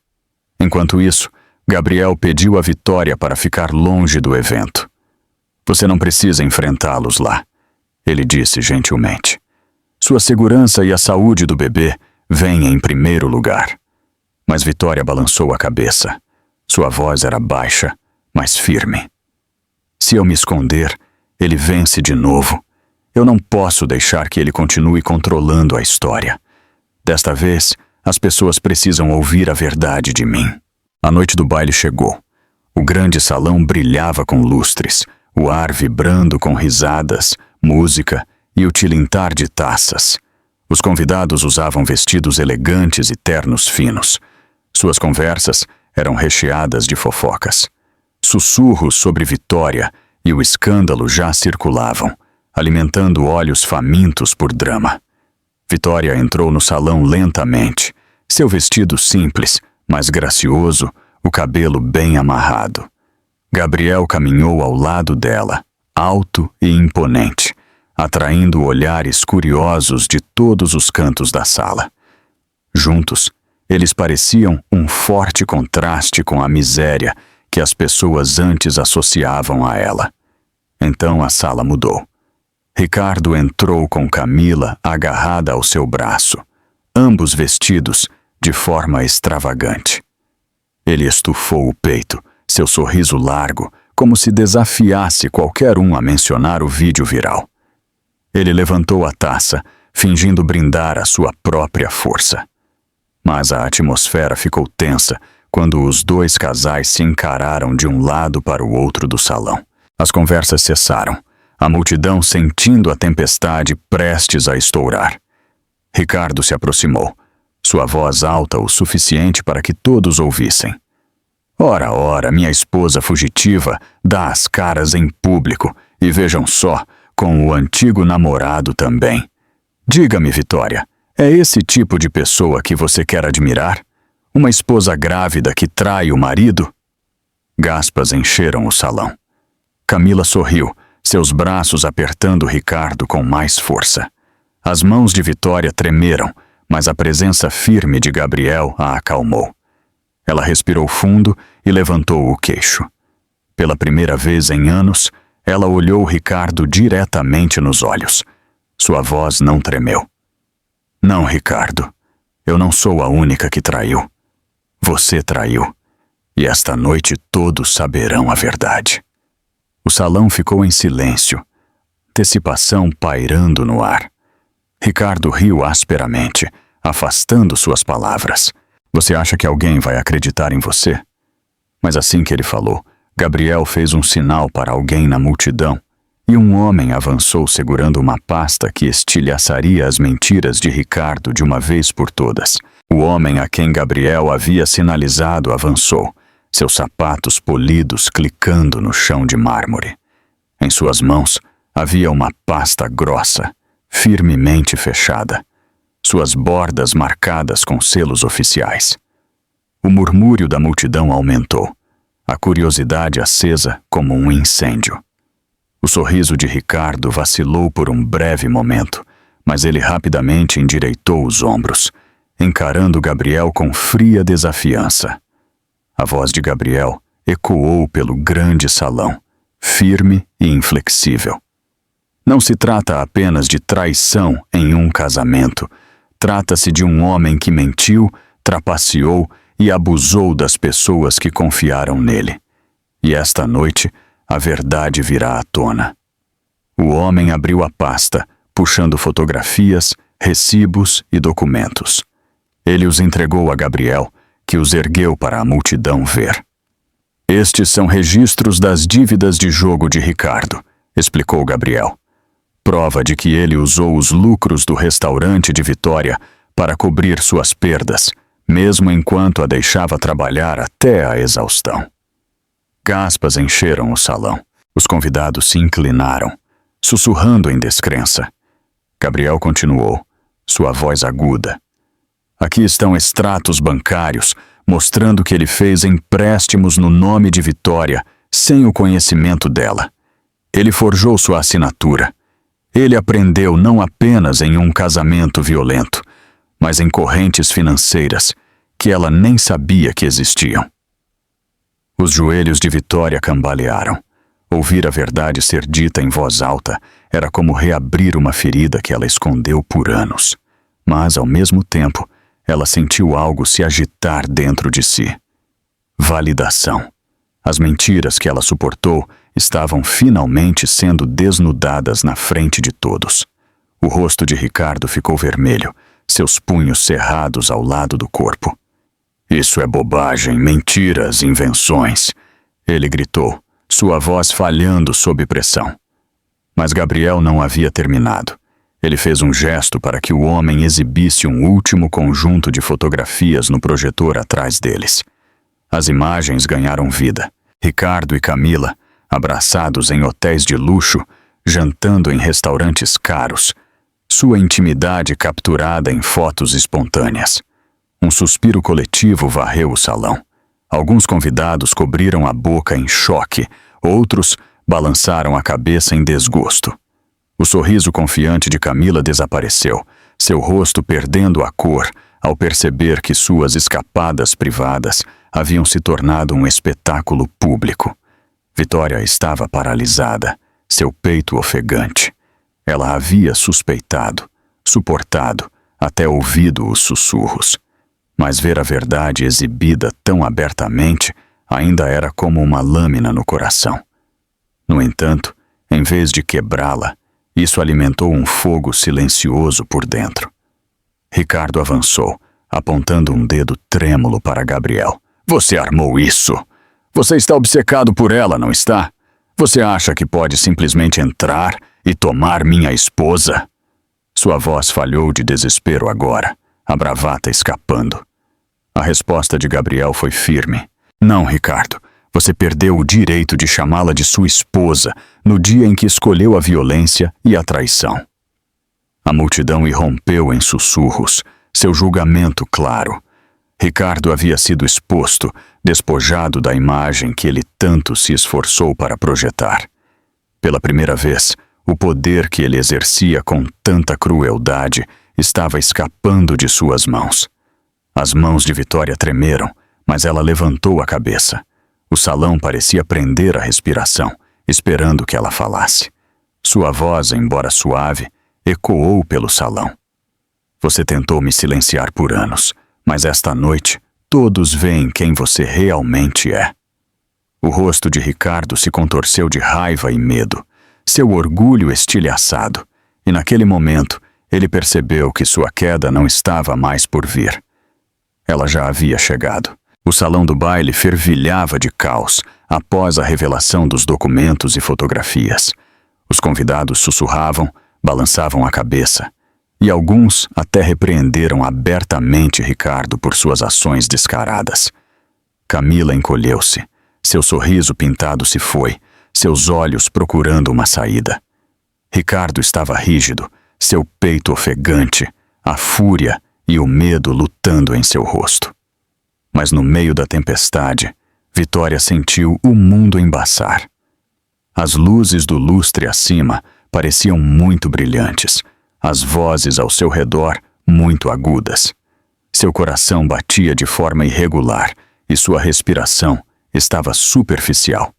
Enquanto isso, Gabriel pediu a Vitória para ficar longe do evento. "Você não precisa enfrentá-los lá", ele disse gentilmente. "Sua segurança e a saúde do bebê vêm em primeiro lugar." Mas Vitória balançou a cabeça. Sua voz era baixa, mas firme. "Se eu me esconder, ele vence de novo. Eu não posso deixar que ele continue controlando a história. Desta vez, as pessoas precisam ouvir a verdade de mim." A noite do baile chegou. O grande salão brilhava com lustres, o ar vibrando com risadas, música e o tilintar de taças. Os convidados usavam vestidos elegantes e ternos finos. Suas conversas eram recheadas de fofocas. Sussurros sobre Vitória e o escândalo já circulavam, alimentando olhos famintos por drama. Vitória entrou no salão lentamente, seu vestido simples, mas gracioso, o cabelo bem amarrado. Gabriel caminhou ao lado dela, alto e imponente, atraindo olhares curiosos de todos os cantos da sala. Juntos, eles pareciam um forte contraste com a miséria que as pessoas antes associavam a ela. Então a sala mudou. Ricardo entrou com Camila agarrada ao seu braço, ambos vestidos de forma extravagante. Ele estufou o peito, seu sorriso largo, como se desafiasse qualquer um a mencionar o vídeo viral. Ele levantou a taça, fingindo brindar a sua própria força. Mas a atmosfera ficou tensa quando os dois casais se encararam de um lado para o outro do salão. As conversas cessaram, a multidão sentindo a tempestade prestes a estourar. Ricardo se aproximou. sua voz alta o suficiente para que todos ouvissem. Ora, ora, minha esposa fugitiva dá as caras em público, e vejam só, com o antigo namorado também. Diga-me, Vitória, é esse tipo de pessoa que você quer admirar? Uma esposa grávida que trai o marido? Gaspas encheram o salão. Camila sorriu, seus braços apertando Ricardo com mais força. As mãos de Vitória tremeram, mas a presença firme de Gabriel a acalmou. Ela respirou fundo e levantou o queixo. Pela primeira vez em anos, ela olhou Ricardo diretamente nos olhos. Sua voz não tremeu. Não, Ricardo, eu não sou a única que traiu. Você traiu. E esta noite todos saberão a verdade. O salão ficou em silêncio, antecipação pairando no ar. Ricardo riu asperamente, afastando suas palavras. Você acha que alguém vai acreditar em você? Mas assim que ele falou, Gabriel fez um sinal para alguém na multidão, e um homem avançou segurando uma pasta que estilhaçaria as mentiras de Ricardo de uma vez por todas. O homem a quem Gabriel havia sinalizado avançou, seus sapatos polidos clicando no chão de mármore. Em suas mãos havia uma pasta grossa, firmemente fechada, suas bordas marcadas com selos oficiais. O murmúrio da multidão aumentou, a curiosidade acesa como um incêndio. O sorriso de Ricardo vacilou por um breve momento, mas ele rapidamente endireitou os ombros, encarando Gabriel com fria desafiança. A voz de Gabriel ecoou pelo grande salão, firme e inflexível. Não se trata apenas de traição em um casamento. Trata-se de um homem que mentiu, trapaceou e abusou das pessoas que confiaram nele. E esta noite, a verdade virá à tona. O homem abriu a pasta, puxando fotografias, recibos e documentos. Ele os entregou a Gabriel, que os ergueu para a multidão ver. Estes são registros das dívidas de jogo de Ricardo, explicou Gabriel. Prova de que ele usou os lucros do restaurante de Vitória para cobrir suas perdas, mesmo enquanto a deixava trabalhar até a exaustão. Gaspas encheram o salão. Os convidados se inclinaram, sussurrando em descrença. Gabriel continuou, sua voz aguda. Aqui estão extratos bancários, mostrando que ele fez empréstimos no nome de Vitória, sem o conhecimento dela. Ele forjou sua assinatura. Ele aprendeu não apenas em um casamento violento, mas em correntes financeiras que ela nem sabia que existiam. Os joelhos de Vitória cambalearam. Ouvir a verdade ser dita em voz alta era como reabrir uma ferida que ela escondeu por anos. Mas, ao mesmo tempo, ela sentiu algo se agitar dentro de si. Validação. As mentiras que ela suportou estavam finalmente sendo desnudadas na frente de todos. O rosto de Ricardo ficou vermelho, seus punhos cerrados ao lado do corpo. Isso é bobagem, mentiras, invenções, ele gritou, sua voz falhando sob pressão. Mas Gabriel não havia terminado. Ele fez um gesto para que o homem exibisse um último conjunto de fotografias no projetor atrás deles. As imagens ganharam vida. Ricardo e Camila, abraçados em hotéis de luxo, jantando em restaurantes caros, sua intimidade capturada em fotos espontâneas. Um suspiro coletivo varreu o salão. Alguns convidados cobriram a boca em choque, outros balançaram a cabeça em desgosto. O sorriso confiante de Camila desapareceu, seu rosto perdendo a cor ao perceber que suas escapadas privadas haviam se tornado um espetáculo público. Vitória estava paralisada, seu peito ofegante. Ela havia suspeitado, suportado, até ouvido os sussurros. Mas ver a verdade exibida tão abertamente ainda era como uma lâmina no coração. No entanto, em vez de quebrá-la, isso alimentou um fogo silencioso por dentro. Ricardo avançou, apontando um dedo trêmulo para Gabriel. Você armou isso! Você está obcecado por ela, não está? Você acha que pode simplesmente entrar e tomar minha esposa? Sua voz falhou de desespero agora, a bravata escapando. A resposta de Gabriel foi firme. Não, Ricardo, você perdeu o direito de chamá-la de sua esposa no dia em que escolheu a violência e a traição. A multidão irrompeu em sussurros, seu julgamento claro. Ricardo havia sido exposto, despojado da imagem que ele tanto se esforçou para projetar. Pela primeira vez, o poder que ele exercia com tanta crueldade estava escapando de suas mãos. As mãos de Vitória tremeram, mas ela levantou a cabeça. O salão parecia prender a respiração, esperando que ela falasse. Sua voz, embora suave, ecoou pelo salão. Você tentou me silenciar por anos, mas esta noite todos veem quem você realmente é. O rosto de Ricardo se contorceu de raiva e medo, seu orgulho estilhaçado, e naquele momento ele percebeu que sua queda não estava mais por vir. Ela já havia chegado. O salão do baile fervilhava de caos após a revelação dos documentos e fotografias. Os convidados sussurravam, balançavam a cabeça, e alguns até repreenderam abertamente Ricardo por suas ações descaradas. Camila encolheu-se, seu sorriso pintado se foi, seus olhos procurando uma saída. Ricardo estava rígido, seu peito ofegante, a fúria e o medo lutando em seu rosto. Mas no meio da tempestade, Vitória sentiu o mundo embaçar. As luzes do lustre acima pareciam muito brilhantes, as vozes ao seu redor muito agudas. Seu coração batia de forma irregular e sua respiração estava superficial.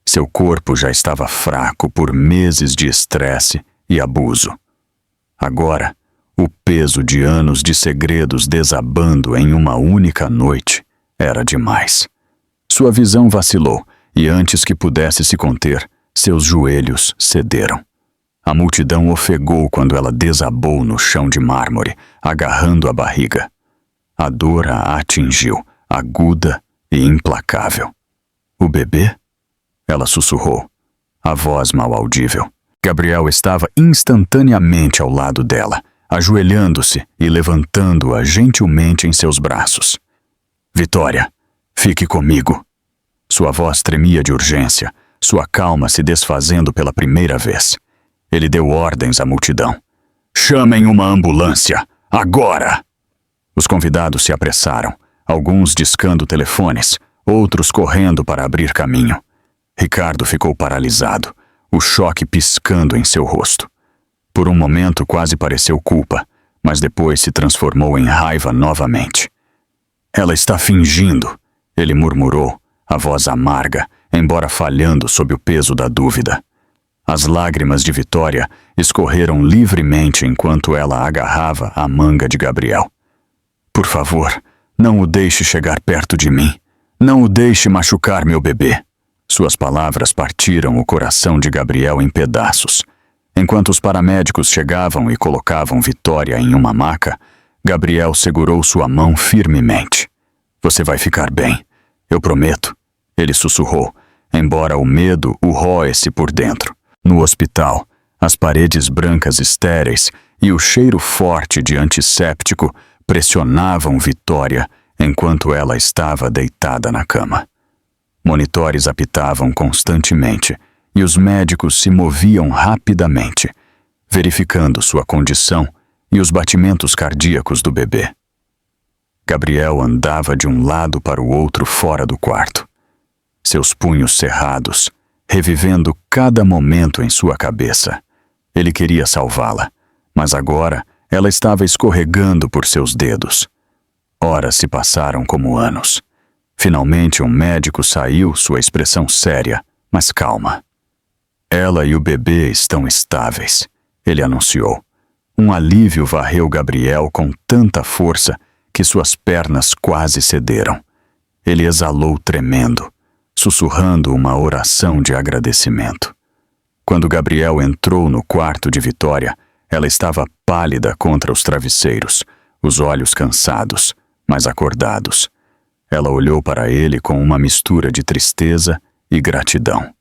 Seu corpo já estava fraco por meses de estresse e abuso. Agora, o peso de anos de segredos desabando em uma única noite era demais. Sua visão vacilou e antes que pudesse se conter, seus joelhos cederam. A multidão ofegou quando ela desabou no chão de mármore, agarrando a barriga. A dor a atingiu, aguda e implacável. O bebê? Ela sussurrou, a voz mal audível. Gabriel estava instantaneamente ao lado dela, ajoelhando-se e levantando-a gentilmente em seus braços. Vitória, fique comigo. Sua voz tremia de urgência, sua calma se desfazendo pela primeira vez. Ele deu ordens à multidão. Chamem uma ambulância, agora! Os convidados se apressaram, alguns discando telefones, outros correndo para abrir caminho. Ricardo ficou paralisado, o choque piscando em seu rosto. Por um momento quase pareceu culpa, mas depois se transformou em raiva novamente. Ela está fingindo, ele murmurou, a voz amarga, embora falhando sob o peso da dúvida. As lágrimas de Vitória escorreram livremente enquanto ela agarrava a manga de Gabriel. Por favor, não o deixe chegar perto de mim. Não o deixe machucar meu bebê. Suas palavras partiram o coração de Gabriel em pedaços. Enquanto os paramédicos chegavam e colocavam Vitória em uma maca, Gabriel segurou sua mão firmemente. Você vai ficar bem, eu prometo, ele sussurrou, embora o medo o roesse por dentro. No hospital, as paredes brancas estéreis e o cheiro forte de antisséptico pressionavam Vitória enquanto ela estava deitada na cama. Monitores apitavam constantemente e os médicos se moviam rapidamente, verificando sua condição e os batimentos cardíacos do bebê. Gabriel andava de um lado para o outro fora do quarto, seus punhos cerrados, revivendo cada momento em sua cabeça. Ele queria salvá-la, mas agora ela estava escorregando por seus dedos. Horas se passaram como anos. Finalmente um médico saiu, sua expressão séria, mas calma. Ela e o bebê estão estáveis, ele anunciou. Um alívio varreu Gabriel com tanta força que suas pernas quase cederam. Ele exalou tremendo, sussurrando uma oração de agradecimento. Quando Gabriel entrou no quarto de Vitória, ela estava pálida contra os travesseiros, os olhos cansados, mas acordados. Ela olhou para ele com uma mistura de tristeza e gratidão.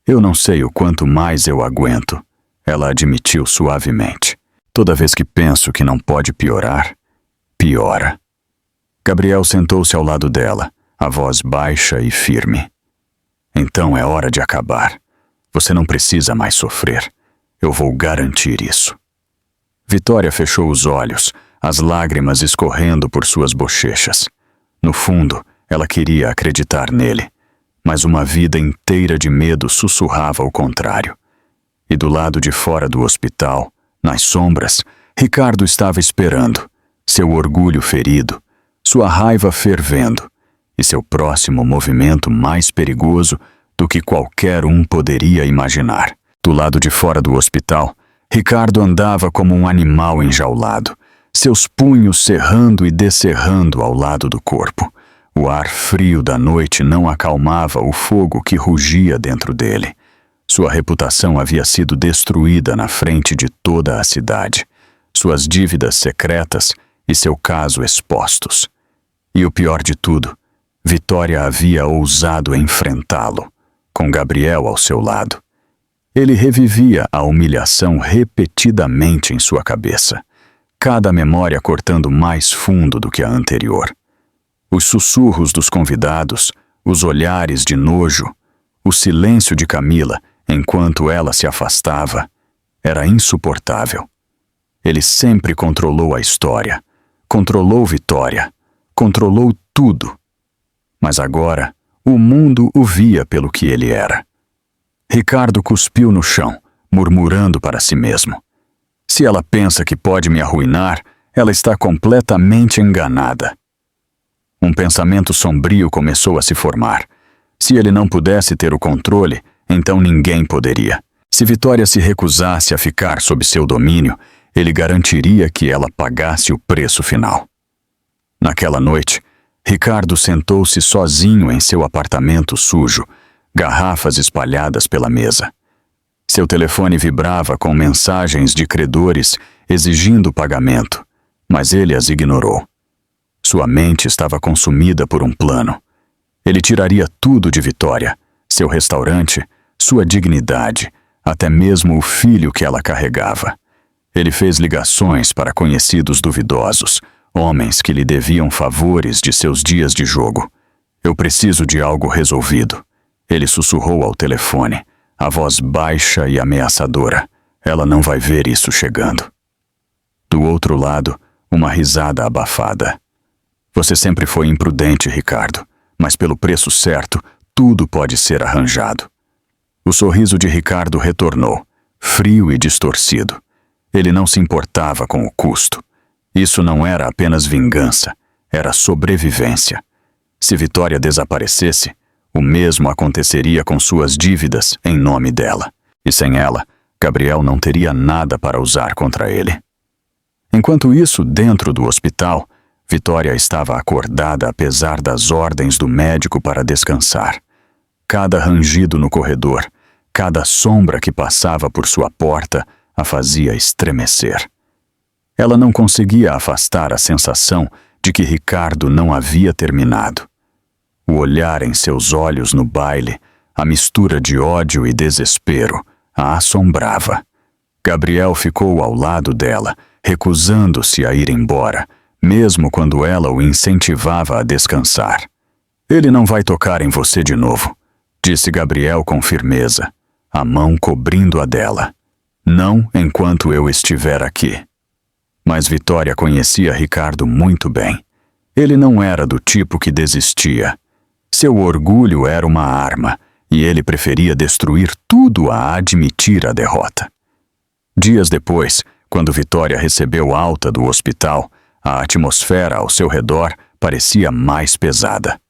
Eu não sei o quanto mais eu aguento, ela admitiu suavemente. Toda vez que penso que não pode piorar, piora. Gabriel sentou-se ao lado dela, a voz baixa e firme. Então é hora de acabar. Você não precisa mais sofrer. Eu vou garantir isso. Vitória fechou os olhos, as lágrimas escorrendo por suas bochechas. No fundo, ela queria acreditar nele, mas uma vida inteira de medo sussurrava o contrário. E do lado de fora do hospital, nas sombras, Ricardo estava esperando, seu orgulho ferido, sua raiva fervendo, e seu próximo movimento mais perigoso do que qualquer um poderia imaginar. Do lado de fora do hospital, Ricardo andava como um animal enjaulado, seus punhos cerrando e descerrando ao lado do corpo. O ar frio da noite não acalmava o fogo que rugia dentro dele. Sua reputação havia sido destruída na frente de toda a cidade, suas dívidas secretas e seu caso expostos. E o pior de tudo, Vitória havia ousado enfrentá-lo, com Gabriel ao seu lado. Ele revivia a humilhação repetidamente em sua cabeça, cada memória cortando mais fundo do que a anterior. Os sussurros dos convidados, os olhares de nojo, o silêncio de Camila enquanto ela se afastava, era insuportável. Ele sempre controlou a história, controlou Vitória, controlou tudo. Mas agora, o mundo o via pelo que ele era. Ricardo cuspiu no chão, murmurando para si mesmo. Se ela pensa que pode me arruinar, ela está completamente enganada. Um pensamento sombrio começou a se formar. Se ele não pudesse ter o controle, então ninguém poderia. Se Vitória se recusasse a ficar sob seu domínio, ele garantiria que ela pagasse o preço final. Naquela noite, Ricardo sentou-se sozinho em seu apartamento sujo, garrafas espalhadas pela mesa. Seu telefone vibrava com mensagens de credores exigindo pagamento, mas ele as ignorou. Sua mente estava consumida por um plano. Ele tiraria tudo de Vitória, seu restaurante, sua dignidade, até mesmo o filho que ela carregava. Ele fez ligações para conhecidos duvidosos, homens que lhe deviam favores de seus dias de jogo. Eu preciso de algo resolvido. Ele sussurrou ao telefone, a voz baixa e ameaçadora. Ela não vai ver isso chegando. Do outro lado, uma risada abafada. Você sempre foi imprudente, Ricardo, mas pelo preço certo, tudo pode ser arranjado. O sorriso de Ricardo retornou, frio e distorcido. Ele não se importava com o custo. Isso não era apenas vingança, era sobrevivência. Se Vitória desaparecesse, o mesmo aconteceria com suas dívidas em nome dela. E sem ela, Gabriel não teria nada para usar contra ele. Enquanto isso, dentro do hospital, Vitória estava acordada apesar das ordens do médico para descansar. Cada rangido no corredor, cada sombra que passava por sua porta a fazia estremecer. Ela não conseguia afastar a sensação de que Ricardo não havia terminado. O olhar em seus olhos no baile, a mistura de ódio e desespero, a assombrava. Gabriel ficou ao lado dela, recusando-se a ir embora, mesmo quando ela o incentivava a descansar. Ele não vai tocar em você de novo, disse Gabriel com firmeza, a mão cobrindo a dela. Não enquanto eu estiver aqui. Mas Vitória conhecia Ricardo muito bem. Ele não era do tipo que desistia. Seu orgulho era uma arma, e ele preferia destruir tudo a admitir a derrota. Dias depois, quando Vitória recebeu alta do hospital, a atmosfera ao seu redor parecia mais pesada.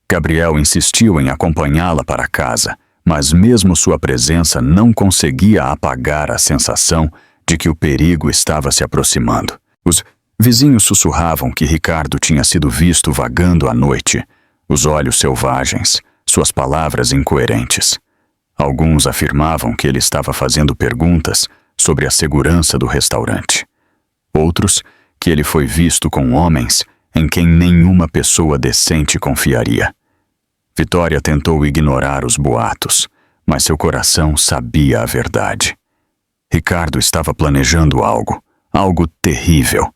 Gabriel insistiu em acompanhá-la para casa, mas mesmo sua presença não conseguia apagar a sensação de que o perigo estava se aproximando. Os vizinhos sussurravam que Ricardo tinha sido visto vagando à noite, os olhos selvagens, suas palavras incoerentes. Alguns afirmavam que ele estava fazendo perguntas sobre a segurança do restaurante. Outros, que ele foi visto com homens em quem nenhuma pessoa decente confiaria. Vitória tentou ignorar os boatos, mas seu coração sabia a verdade. Ricardo estava planejando algo terrível.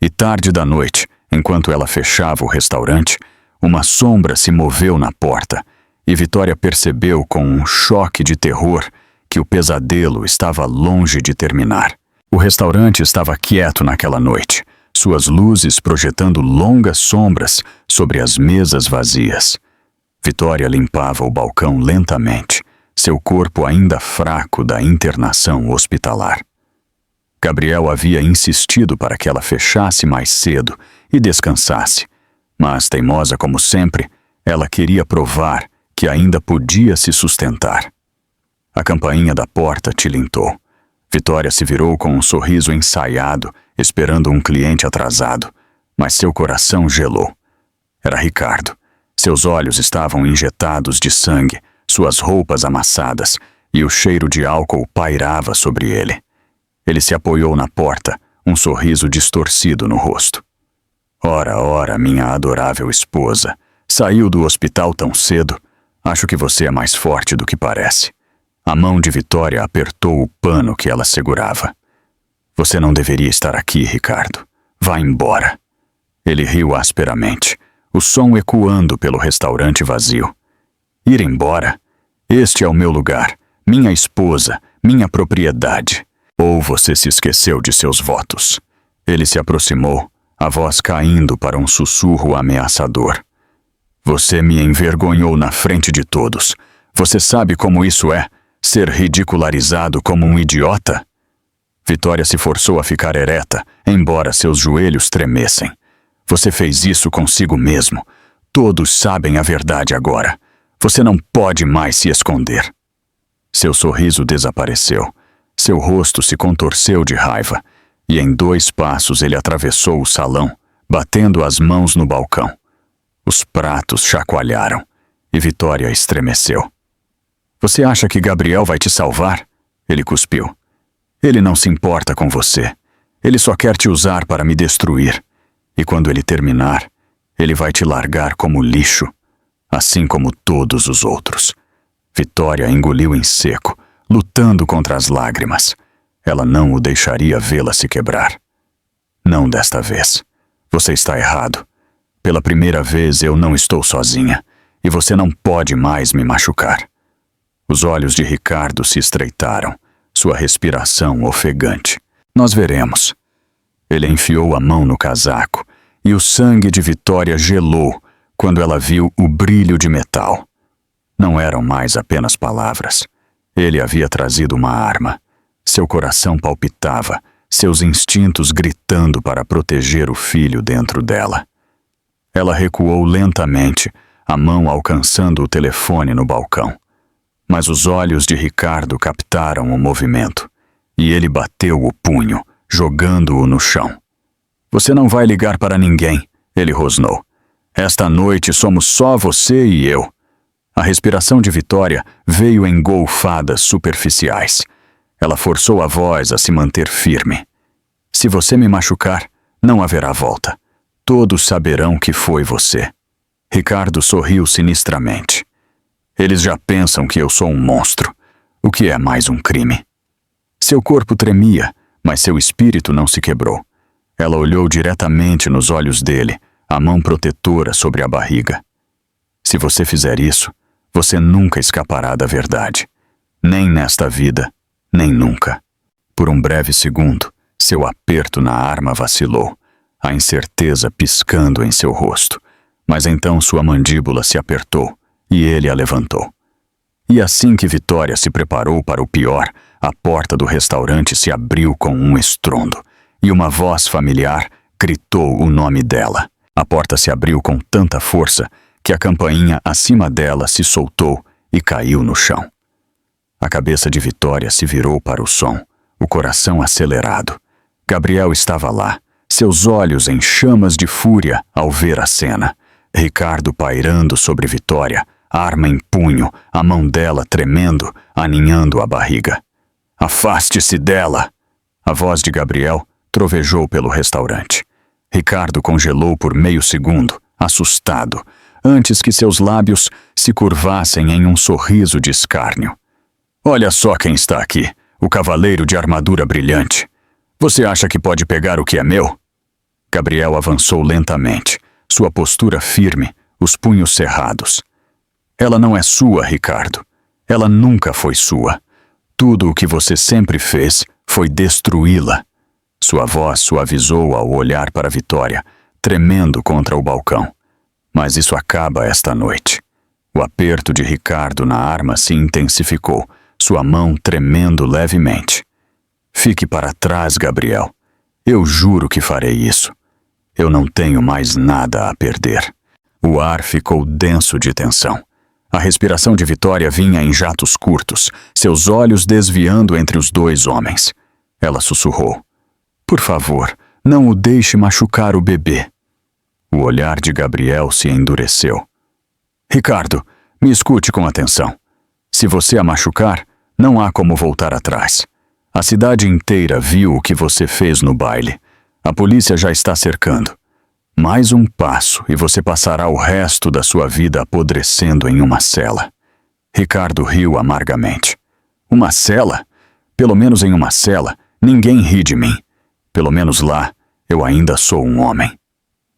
E tarde da noite, enquanto ela fechava o restaurante, uma sombra se moveu na porta e Vitória percebeu com um choque de terror que o pesadelo estava longe de terminar. O restaurante estava quieto naquela noite, suas luzes projetando longas sombras sobre as mesas vazias. Vitória limpava o balcão lentamente, seu corpo ainda fraco da internação hospitalar. Gabriel havia insistido para que ela fechasse mais cedo e descansasse, mas, teimosa como sempre, ela queria provar que ainda podia se sustentar. A campainha da porta tilintou. Vitória se virou com um sorriso ensaiado, esperando um cliente atrasado, mas seu coração gelou. Era Ricardo. Seus olhos estavam injetados de sangue, suas roupas amassadas, e o cheiro de álcool pairava sobre ele. Ele se apoiou na porta, um sorriso distorcido no rosto. Ora, ora, minha adorável esposa, saiu do hospital tão cedo. Acho que você é mais forte do que parece. A mão de Vitória apertou o pano que ela segurava. Você não deveria estar aqui, Ricardo. Vá embora. Ele riu asperamente, o som ecoando pelo restaurante vazio. Ir embora? Este é o meu lugar, minha esposa, minha propriedade. Ou você se esqueceu de seus votos? Ele se aproximou, a voz caindo para um sussurro ameaçador. Você me envergonhou na frente de todos. Você sabe como isso é? Ser ridicularizado como um idiota? Vitória se forçou a ficar ereta, embora seus joelhos tremessem. Você fez isso consigo mesmo. Todos sabem a verdade agora. Você não pode mais se esconder. Seu sorriso desapareceu. Seu rosto se contorceu de raiva, e em 2 passos ele atravessou o salão, batendo as mãos no balcão. Os pratos chacoalharam, e Vitória estremeceu. Você acha que Gabriel vai te salvar? Ele cuspiu. Ele não se importa com você. Ele só quer te usar para me destruir. E quando ele terminar, ele vai te largar como lixo, assim como todos os outros. Vitória engoliu em seco, lutando contra as lágrimas. Ela não o deixaria vê-la se quebrar. Não desta vez. Você está errado. Pela primeira vez eu não estou sozinha, e você não pode mais me machucar. Os olhos de Ricardo se estreitaram, sua respiração ofegante. Nós veremos. Ele enfiou a mão no casaco, e o sangue de Vitória gelou quando ela viu o brilho de metal. Não eram mais apenas palavras. Ele havia trazido uma arma. Seu coração palpitava, seus instintos gritando para proteger o filho dentro dela. Ela recuou lentamente, a mão alcançando o telefone no balcão. Mas os olhos de Ricardo captaram o movimento, e ele bateu o punho, jogando-o no chão. Você não vai ligar para ninguém, ele rosnou. Esta noite somos só você e eu. A respiração de Vitória veio em golfadas superficiais. Ela forçou a voz a se manter firme. Se você me machucar, não haverá volta. Todos saberão que foi você. Ricardo sorriu sinistramente. Eles já pensam que eu sou um monstro, o que é mais um crime. Seu corpo tremia, mas seu espírito não se quebrou. Ela olhou diretamente nos olhos dele, a mão protetora sobre a barriga. Se você fizer isso, você nunca escapará da verdade. Nem nesta vida, nem nunca. Por um breve segundo, seu aperto na arma vacilou, a incerteza piscando em seu rosto. Mas então sua mandíbula se apertou e ele a levantou. E assim que Vitória se preparou para o pior, a porta do restaurante se abriu com um estrondo, e uma voz familiar gritou o nome dela. A porta se abriu com tanta força que a campainha acima dela se soltou e caiu no chão. A cabeça de Vitória se virou para o som, o coração acelerado. Gabriel estava lá, seus olhos em chamas de fúria ao ver a cena. Ricardo pairando sobre Vitória, arma em punho, a mão dela tremendo, aninhando a barriga. Afaste-se dela! A voz de Gabriel trovejou pelo restaurante. Ricardo congelou por meio segundo, assustado, antes que seus lábios se curvassem em um sorriso de escárnio. Olha só quem está aqui, o cavaleiro de armadura brilhante. Você acha que pode pegar o que é meu? Gabriel avançou lentamente, sua postura firme, os punhos cerrados. Ela não é sua, Ricardo. Ela nunca foi sua. Tudo o que você sempre fez foi destruí-la. Sua voz suavizou ao olhar para Vitória, tremendo contra o balcão. Mas isso acaba esta noite. O aperto de Ricardo na arma se intensificou, sua mão tremendo levemente. Fique para trás, Gabriel. Eu juro que farei isso. Eu não tenho mais nada a perder. O ar ficou denso de tensão. A respiração de Vitória vinha em jatos curtos, seus olhos desviando entre os dois homens. Ela sussurrou: "Por favor, não o deixe machucar o bebê." O olhar de Gabriel se endureceu. "Ricardo, me escute com atenção. Se você a machucar, não há como voltar atrás. A cidade inteira viu o que você fez no baile. A polícia já está cercando. Mais um passo e você passará o resto da sua vida apodrecendo em uma cela." Ricardo riu amargamente. "Uma cela? Pelo menos em uma cela, ninguém ri de mim. Pelo menos lá, eu ainda sou um homem."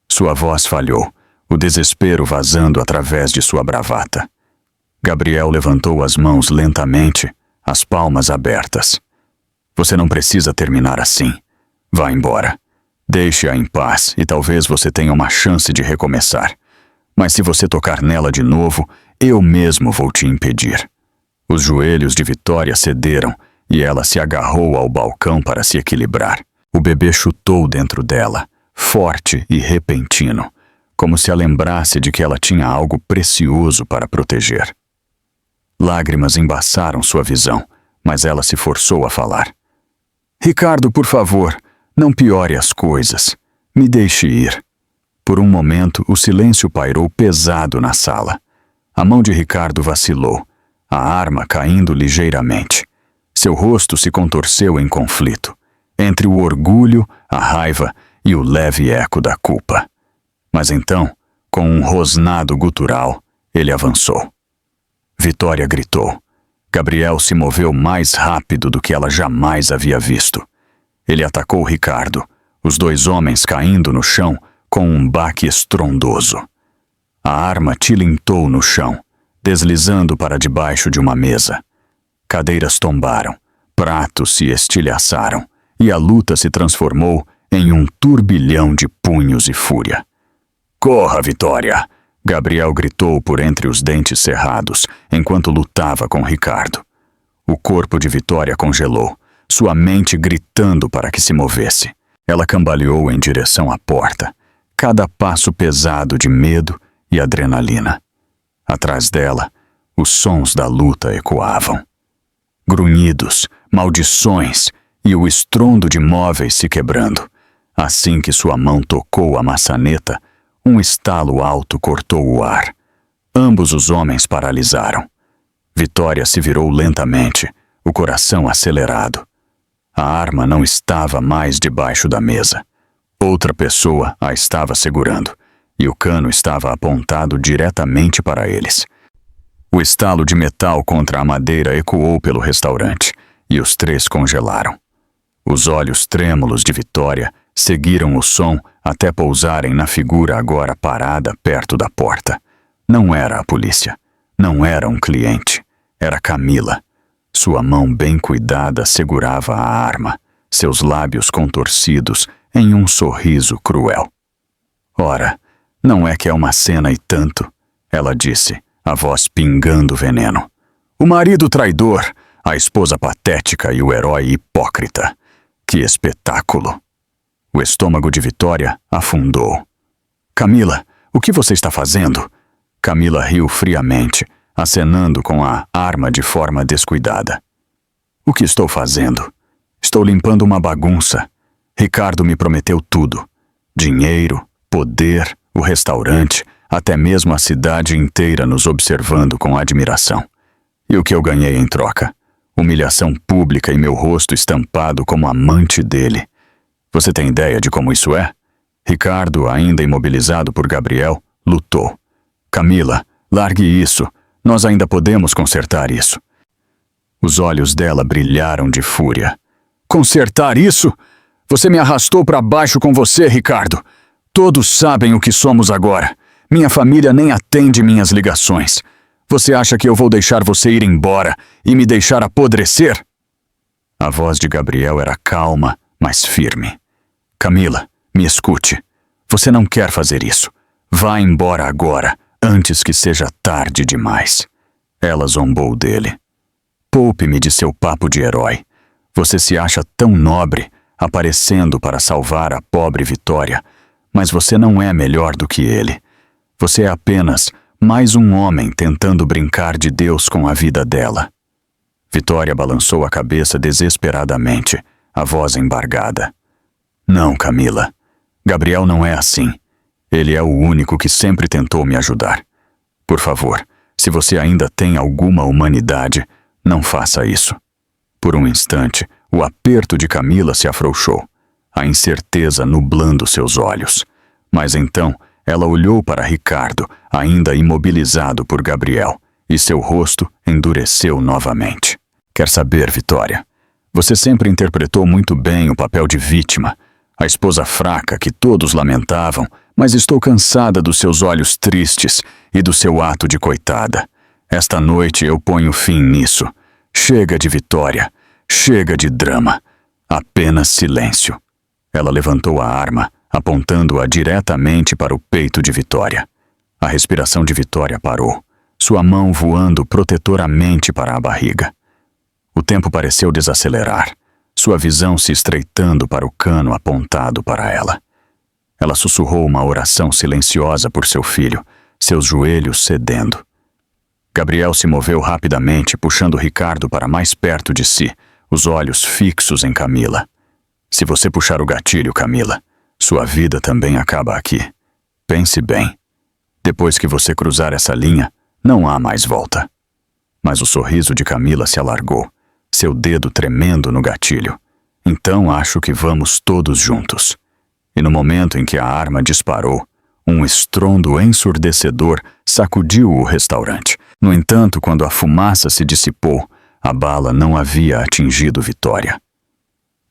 Sua voz falhou, o desespero vazando através de sua bravata. Gabriel levantou as mãos lentamente, as palmas abertas. "Você não precisa terminar assim. Vá embora. Deixe-a em paz e talvez você tenha uma chance de recomeçar. Mas se você tocar nela de novo, eu mesmo vou te impedir." Os joelhos de Vitória cederam e ela se agarrou ao balcão para se equilibrar. O bebê chutou dentro dela, forte e repentino, como se a lembrasse de que ela tinha algo precioso para proteger. Lágrimas embaçaram sua visão, mas ela se forçou a falar. "Ricardo, por favor, não piore as coisas. Me deixe ir." Por um momento, o silêncio pairou pesado na sala. A mão de Ricardo vacilou, a arma caindo ligeiramente. Seu rosto se contorceu em conflito, entre o orgulho, a raiva e o leve eco da culpa. Mas então, com um rosnado gutural, ele avançou. Vitória gritou. Gabriel se moveu mais rápido do que ela jamais havia visto. Ele atacou Ricardo, os dois homens caindo no chão com um baque estrondoso. A arma tilintou no chão, deslizando para debaixo de uma mesa. Cadeiras tombaram, pratos se estilhaçaram, e a luta se transformou em um turbilhão de punhos e fúria. "Corra, Vitória!" Gabriel gritou por entre os dentes cerrados, enquanto lutava com Ricardo. O corpo de Vitória congelou, sua mente gritando para que se movesse. Ela cambaleou em direção à porta, cada passo pesado de medo e adrenalina. Atrás dela, os sons da luta ecoavam. Grunhidos, maldições e o estrondo de móveis se quebrando. Assim que sua mão tocou a maçaneta, um estalo alto cortou o ar. Ambos os homens paralisaram. Vitória se virou lentamente, o coração acelerado. A arma não estava mais debaixo da mesa. Outra pessoa a estava segurando, e o cano estava apontado diretamente para eles. O estalo de metal contra a madeira ecoou pelo restaurante, e os três congelaram. Os olhos trêmulos de Vitória seguiram o som até pousarem na figura agora parada perto da porta. Não era a polícia, não era um cliente, era Camila. Sua mão bem cuidada segurava a arma, seus lábios contorcidos em um sorriso cruel. "Ora, não é que é uma cena e tanto," ela disse, a voz pingando veneno. "O marido traidor, a esposa patética e o herói hipócrita. Que espetáculo!" O estômago de Vitória afundou. "Camila, o que você está fazendo?" Camila riu friamente, acenando com a arma de forma descuidada. "O que estou fazendo? Estou limpando uma bagunça. Ricardo me prometeu tudo. Dinheiro, poder, o restaurante, até mesmo a cidade inteira nos observando com admiração. E o que eu ganhei em troca? Humilhação pública e meu rosto estampado como amante dele. Você tem ideia de como isso é?" Ricardo, ainda imobilizado por Gabriel, lutou. "Camila, largue isso. Nós ainda podemos consertar isso." Os olhos dela brilharam de fúria. "Consertar isso? Você me arrastou para baixo com você, Ricardo. Todos sabem o que somos agora. Minha família nem atende minhas ligações. Você acha que eu vou deixar você ir embora e me deixar apodrecer? A voz de Gabriel era calma, mas firme. Camila, me escute. Você não quer fazer isso. Vá embora agora, antes que seja tarde demais. Ela zombou dele. Poupe-me de seu papo de herói. Você se acha tão nobre, aparecendo para salvar a pobre Vitória, mas você não é melhor do que ele. Você é apenas mais um homem tentando brincar de Deus com a vida dela. Vitória balançou a cabeça desesperadamente, a voz embargada. Não, Camila. Gabriel não é assim. Ele é o único que sempre tentou me ajudar. Por favor, se você ainda tem alguma humanidade, não faça isso. Por um instante, o aperto de Camila se afrouxou, a incerteza nublando seus olhos. Mas então, ela olhou para Ricardo, ainda imobilizado por Gabriel, e seu rosto endureceu novamente. Quer saber, Vitória? Você sempre interpretou muito bem o papel de vítima, a esposa fraca que todos lamentavam, mas estou cansada dos seus olhos tristes e do seu ato de coitada. Esta noite eu ponho fim nisso. Chega de Vitória, chega de drama. Apenas silêncio. Ela levantou a arma, apontando-a diretamente para o peito de Vitória. A respiração de Vitória parou, sua mão voando protetoramente para a barriga. O tempo pareceu desacelerar, sua visão se estreitando para o cano apontado para ela. Ela sussurrou uma oração silenciosa por seu filho, seus joelhos cedendo. Gabriel se moveu rapidamente, puxando Ricardo para mais perto de si, os olhos fixos em Camila. Se você puxar o gatilho, Camila, sua vida também acaba aqui. Pense bem. Depois que você cruzar essa linha, não há mais volta. Mas o sorriso de Camila se alargou, seu dedo tremendo no gatilho. Então acho que vamos todos juntos. E no momento em que a arma disparou, um estrondo ensurdecedor sacudiu o restaurante. No entanto, quando a fumaça se dissipou, a bala não havia atingido Vitória.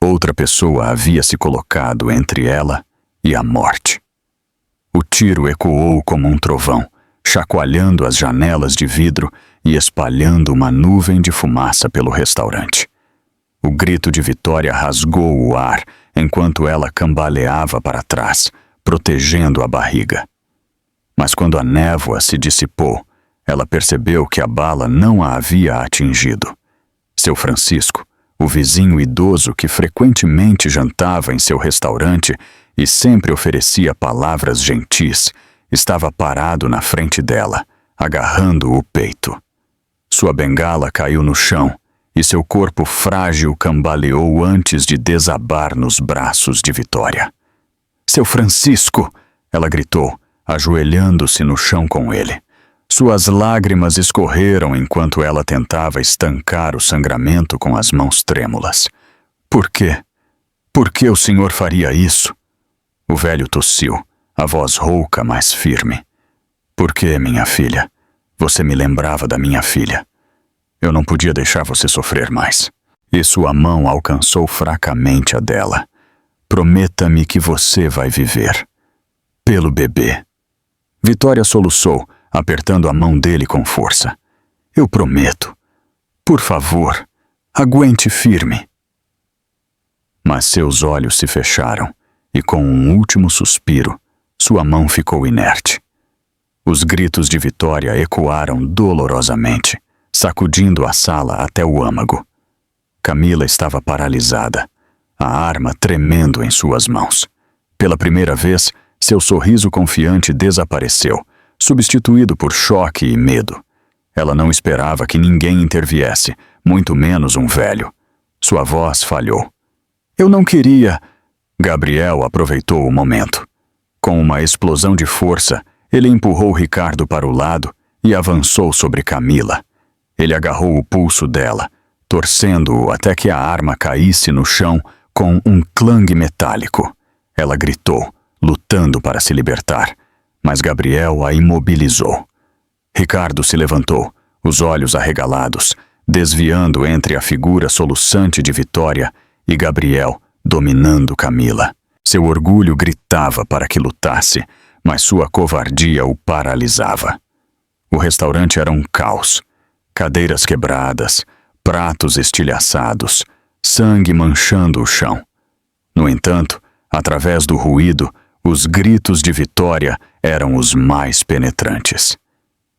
Outra pessoa havia se colocado entre ela e a morte. O tiro ecoou como um trovão, chacoalhando as janelas de vidro e espalhando uma nuvem de fumaça pelo restaurante. O grito de Vitória rasgou o ar enquanto ela cambaleava para trás, protegendo a barriga. Mas quando a névoa se dissipou, ela percebeu que a bala não a havia atingido. Seu Francisco, o vizinho idoso que frequentemente jantava em seu restaurante e sempre oferecia palavras gentis, estava parado na frente dela, agarrando o peito. Sua bengala caiu no chão e seu corpo frágil cambaleou antes de desabar nos braços de Vitória. Seu Francisco! Ela gritou, ajoelhando-se no chão com ele. Suas lágrimas escorreram enquanto ela tentava estancar o sangramento com as mãos trêmulas. Por quê? Por que o senhor faria isso? O velho tossiu, a voz rouca, mas firme. Por que, minha filha? Você me lembrava da minha filha. Eu não podia deixar você sofrer mais. E sua mão alcançou fracamente a dela. Prometa-me que você vai viver. Pelo bebê. Vitória soluçou, apertando a mão dele com força. Eu prometo. Por favor, aguente firme. Mas seus olhos se fecharam e, com um último suspiro, sua mão ficou inerte. Os gritos de Vitória ecoaram dolorosamente, sacudindo a sala até o âmago. Camila estava paralisada, a arma tremendo em suas mãos. Pela primeira vez, seu sorriso confiante desapareceu, substituído por choque e medo. Ela não esperava que ninguém interviesse, muito menos um velho. Sua voz falhou. Eu não queria... Gabriel aproveitou o momento. Com uma explosão de força, ele empurrou Ricardo para o lado e avançou sobre Camila. Ele agarrou o pulso dela, torcendo-o até que a arma caísse no chão com um clangue metálico. Ela gritou, lutando para se libertar, mas Gabriel a imobilizou. Ricardo se levantou, os olhos arregalados, desviando entre a figura soluçante de Vitória e Gabriel, dominando Camila. Seu orgulho gritava para que lutasse, mas sua covardia o paralisava. O restaurante era um caos. Cadeiras quebradas, pratos estilhaçados, sangue manchando o chão. No entanto, através do ruído, os gritos de Vitória eram os mais penetrantes.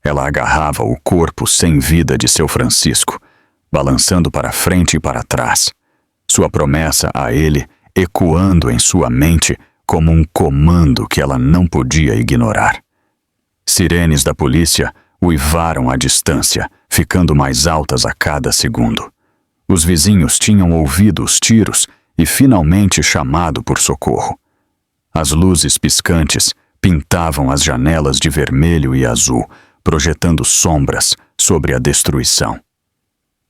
Ela agarrava o corpo sem vida de seu Francisco, balançando para frente e para trás, sua promessa a ele ecoando em sua mente como um comando que ela não podia ignorar. Sirenes da polícia uivaram à distância, ficando mais altas a cada segundo. Os vizinhos tinham ouvido os tiros e finalmente chamado por socorro. As luzes piscantes pintavam as janelas de vermelho e azul, projetando sombras sobre a destruição.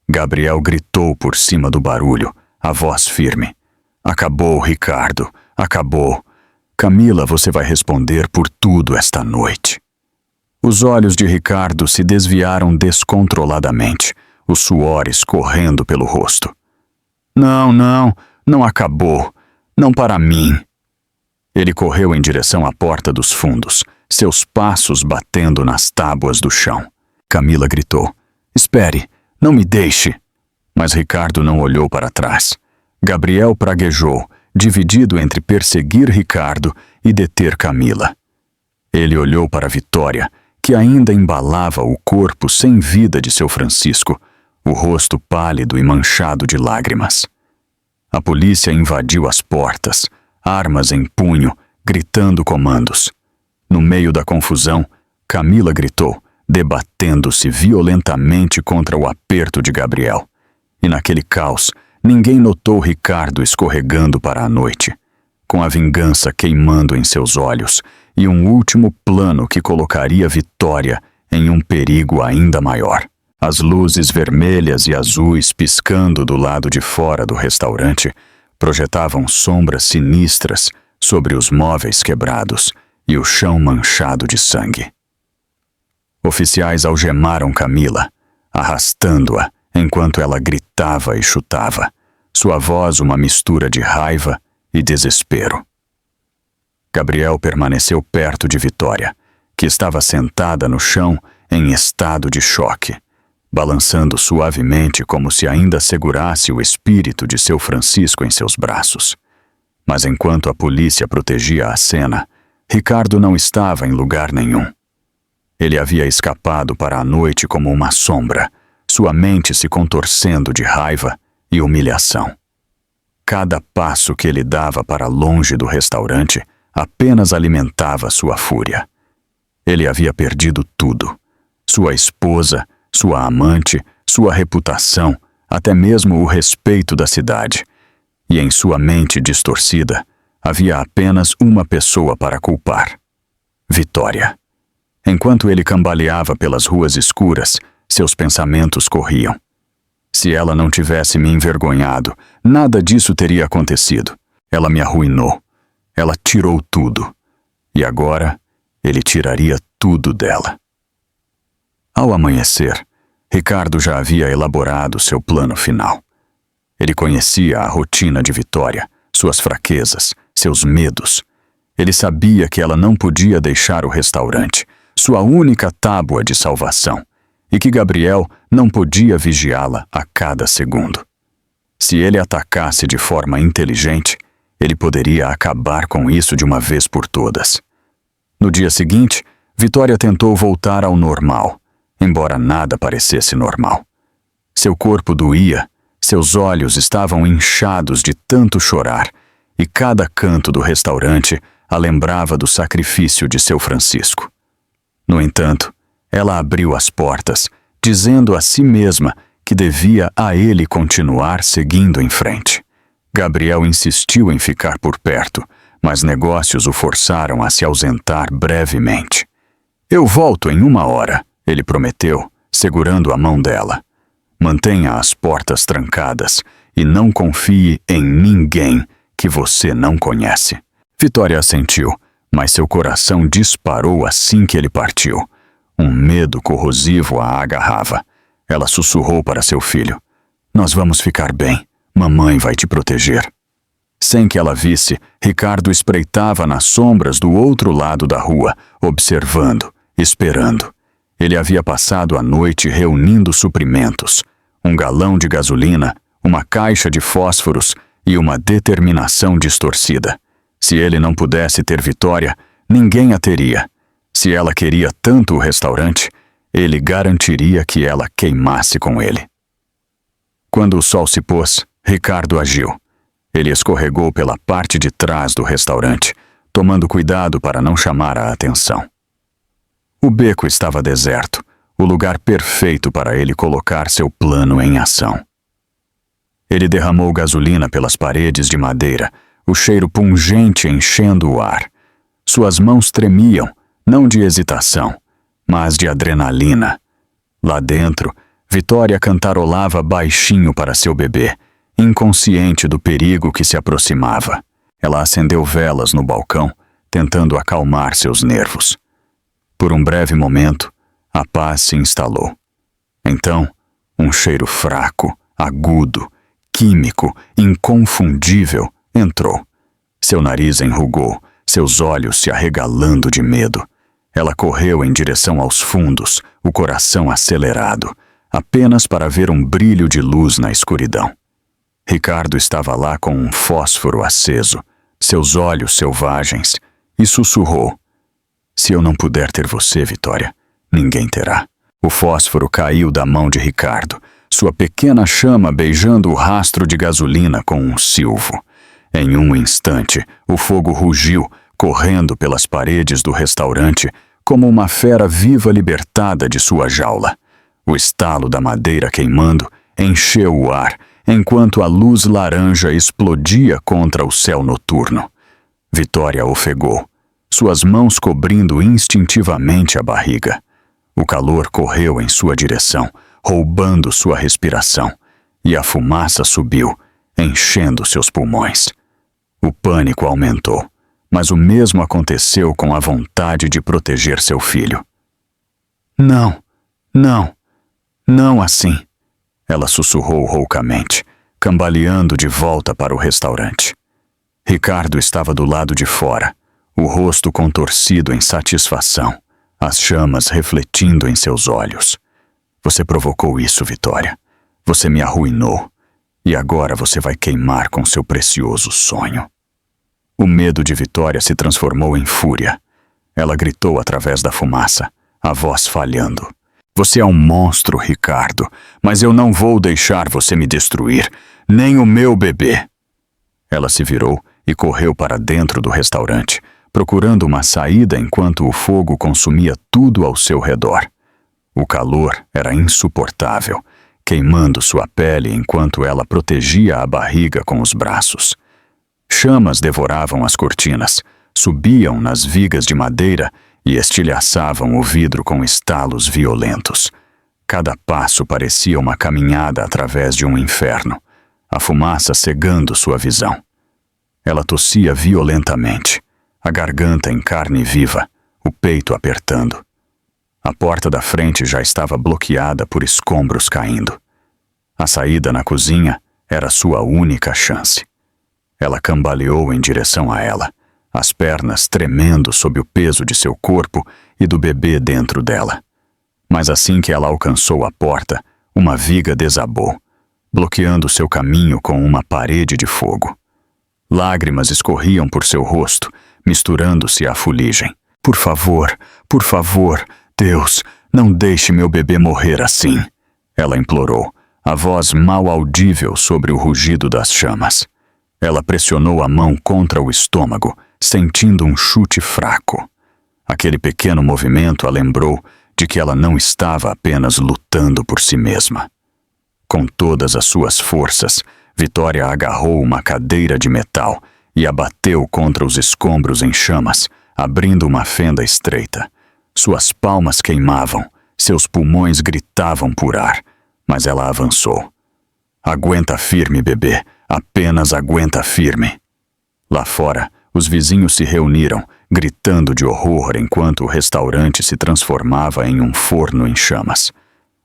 Gabriel gritou por cima do barulho, a voz firme. Acabou, Ricardo, acabou. Camila, você vai responder por tudo esta noite. Os olhos de Ricardo se desviaram descontroladamente, o suor escorrendo pelo rosto. Não acabou. Não para mim. Ele correu em direção à porta dos fundos, seus passos batendo nas tábuas do chão. Camila gritou. Espere, não me deixe. Mas Ricardo não olhou para trás. Gabriel praguejou, dividido entre perseguir Ricardo e deter Camila. Ele olhou para Vitória, que ainda embalava o corpo sem vida de seu Francisco, o rosto pálido e manchado de lágrimas. A polícia invadiu as portas, armas em punho, gritando comandos. No meio da confusão, Camila gritou, debatendo-se violentamente contra o aperto de Gabriel. E naquele caos, ninguém notou Ricardo escorregando para a noite, com a vingança queimando em seus olhos e um último plano que colocaria Vitória em um perigo ainda maior. As luzes vermelhas e azuis piscando do lado de fora do restaurante projetavam sombras sinistras sobre os móveis quebrados e o chão manchado de sangue. Oficiais algemaram Camila, arrastando-a enquanto ela gritava e chutava, sua voz uma mistura de raiva e desespero. Gabriel permaneceu perto de Vitória, que estava sentada no chão em estado de choque, balançando suavemente como se ainda segurasse o espírito de seu Francisco em seus braços. Mas enquanto a polícia protegia a cena, Ricardo não estava em lugar nenhum. Ele havia escapado para a noite como uma sombra, sua mente se contorcendo de raiva e humilhação. Cada passo que ele dava para longe do restaurante apenas alimentava sua fúria. Ele havia perdido tudo: sua esposa, sua amante, sua reputação, até mesmo o respeito da cidade. E em sua mente distorcida, havia apenas uma pessoa para culpar: Vitória. Enquanto ele cambaleava pelas ruas escuras, seus pensamentos corriam. Se ela não tivesse me envergonhado, nada disso teria acontecido. Ela me arruinou. Ela tirou tudo. E agora, ele tiraria tudo dela. Ao amanhecer, Ricardo já havia elaborado seu plano final. Ele conhecia a rotina de Vitória, suas fraquezas, seus medos. Ele sabia que ela não podia deixar o restaurante, sua única tábua de salvação, e que Gabriel não podia vigiá-la a cada segundo. Se ele atacasse de forma inteligente, ele poderia acabar com isso de uma vez por todas. No dia seguinte, Vitória tentou voltar ao normal, embora nada parecesse normal. Seu corpo doía, seus olhos estavam inchados de tanto chorar, e cada canto do restaurante a lembrava do sacrifício de seu Francisco. No entanto, ela abriu as portas, dizendo a si mesma que devia a ele continuar seguindo em frente. Gabriel insistiu em ficar por perto, mas negócios o forçaram a se ausentar brevemente. Eu volto em 1 hora, ele prometeu, segurando a mão dela. Mantenha as portas trancadas e não confie em ninguém que você não conhece. Vitória assentiu, mas seu coração disparou assim que ele partiu. Um medo corrosivo a agarrava. Ela sussurrou para seu filho: Nós vamos ficar bem. Mamãe vai te proteger. Sem que ela visse, Ricardo espreitava nas sombras do outro lado da rua, observando, esperando. Ele havia passado a noite reunindo suprimentos, um galão de gasolina, uma caixa de fósforos e uma determinação distorcida. Se ele não pudesse ter Vitória, ninguém a teria. Se ela queria tanto o restaurante, ele garantiria que ela queimasse com ele. Quando o sol se pôs, Ricardo agiu. Ele escorregou pela parte de trás do restaurante, tomando cuidado para não chamar a atenção. O beco estava deserto, o lugar perfeito para ele colocar seu plano em ação. Ele derramou gasolina pelas paredes de madeira, o cheiro pungente enchendo o ar. Suas mãos tremiam, não de hesitação, mas de adrenalina. Lá dentro, Vitória cantarolava baixinho para seu bebê, inconsciente do perigo que se aproximava. Ela acendeu velas no balcão, tentando acalmar seus nervos. Por um breve momento, a paz se instalou. Então, um cheiro fraco, agudo, químico, inconfundível, entrou. Seu nariz enrugou, seus olhos se arregalando de medo. Ela correu em direção aos fundos, o coração acelerado, apenas para ver um brilho de luz na escuridão. Ricardo estava lá com um fósforo aceso, seus olhos selvagens, e sussurrou: "Se eu não puder ter você, Vitória, ninguém terá." O fósforo caiu da mão de Ricardo, sua pequena chama beijando o rastro de gasolina com um silvo. Em um instante, o fogo rugiu, correndo pelas paredes do restaurante como uma fera viva libertada de sua jaula. O estalo da madeira queimando encheu o ar, enquanto a luz laranja explodia contra o céu noturno. Vitória ofegou, suas mãos cobrindo instintivamente a barriga. O calor correu em sua direção, roubando sua respiração, e a fumaça subiu, enchendo seus pulmões. O pânico aumentou, mas o mesmo aconteceu com a vontade de proteger seu filho. "Não, não, não assim," ela sussurrou roucamente, cambaleando de volta para o restaurante. Ricardo estava do lado de fora, o rosto contorcido em satisfação, as chamas refletindo em seus olhos. "Você provocou isso, Vitória. Você me arruinou. E agora você vai queimar com seu precioso sonho." O medo de Vitória se transformou em fúria. Ela gritou através da fumaça, a voz falhando: "Você é um monstro, Ricardo, mas eu não vou deixar você me destruir, nem o meu bebê." Ela se virou e correu para dentro do restaurante, procurando uma saída enquanto o fogo consumia tudo ao seu redor. O calor era insuportável, queimando sua pele enquanto ela protegia a barriga com os braços. Chamas devoravam as cortinas, subiam nas vigas de madeira e estilhaçavam o vidro com estalos violentos. Cada passo parecia uma caminhada através de um inferno, a fumaça cegando sua visão. Ela tossia violentamente, a garganta em carne viva, o peito apertando. A porta da frente já estava bloqueada por escombros caindo. A saída na cozinha era sua única chance. Ela cambaleou em direção a ela, as pernas tremendo sob o peso de seu corpo e do bebê dentro dela. Mas assim que ela alcançou a porta, uma viga desabou, bloqueando seu caminho com uma parede de fogo. Lágrimas escorriam por seu rosto, misturando-se à fuligem. Por favor, Deus, não deixe meu bebê morrer assim," ela implorou, a voz mal audível sobre o rugido das chamas. Ela pressionou a mão contra o estômago, sentindo um chute fraco. Aquele pequeno movimento a lembrou de que ela não estava apenas lutando por si mesma. Com todas as suas forças, Vitória agarrou uma cadeira de metal e a bateu contra os escombros em chamas, abrindo uma fenda estreita. Suas palmas queimavam, seus pulmões gritavam por ar, mas ela avançou. "Aguenta firme, bebê, apenas aguenta firme." Lá fora, os vizinhos se reuniram, gritando de horror enquanto o restaurante se transformava em um forno em chamas.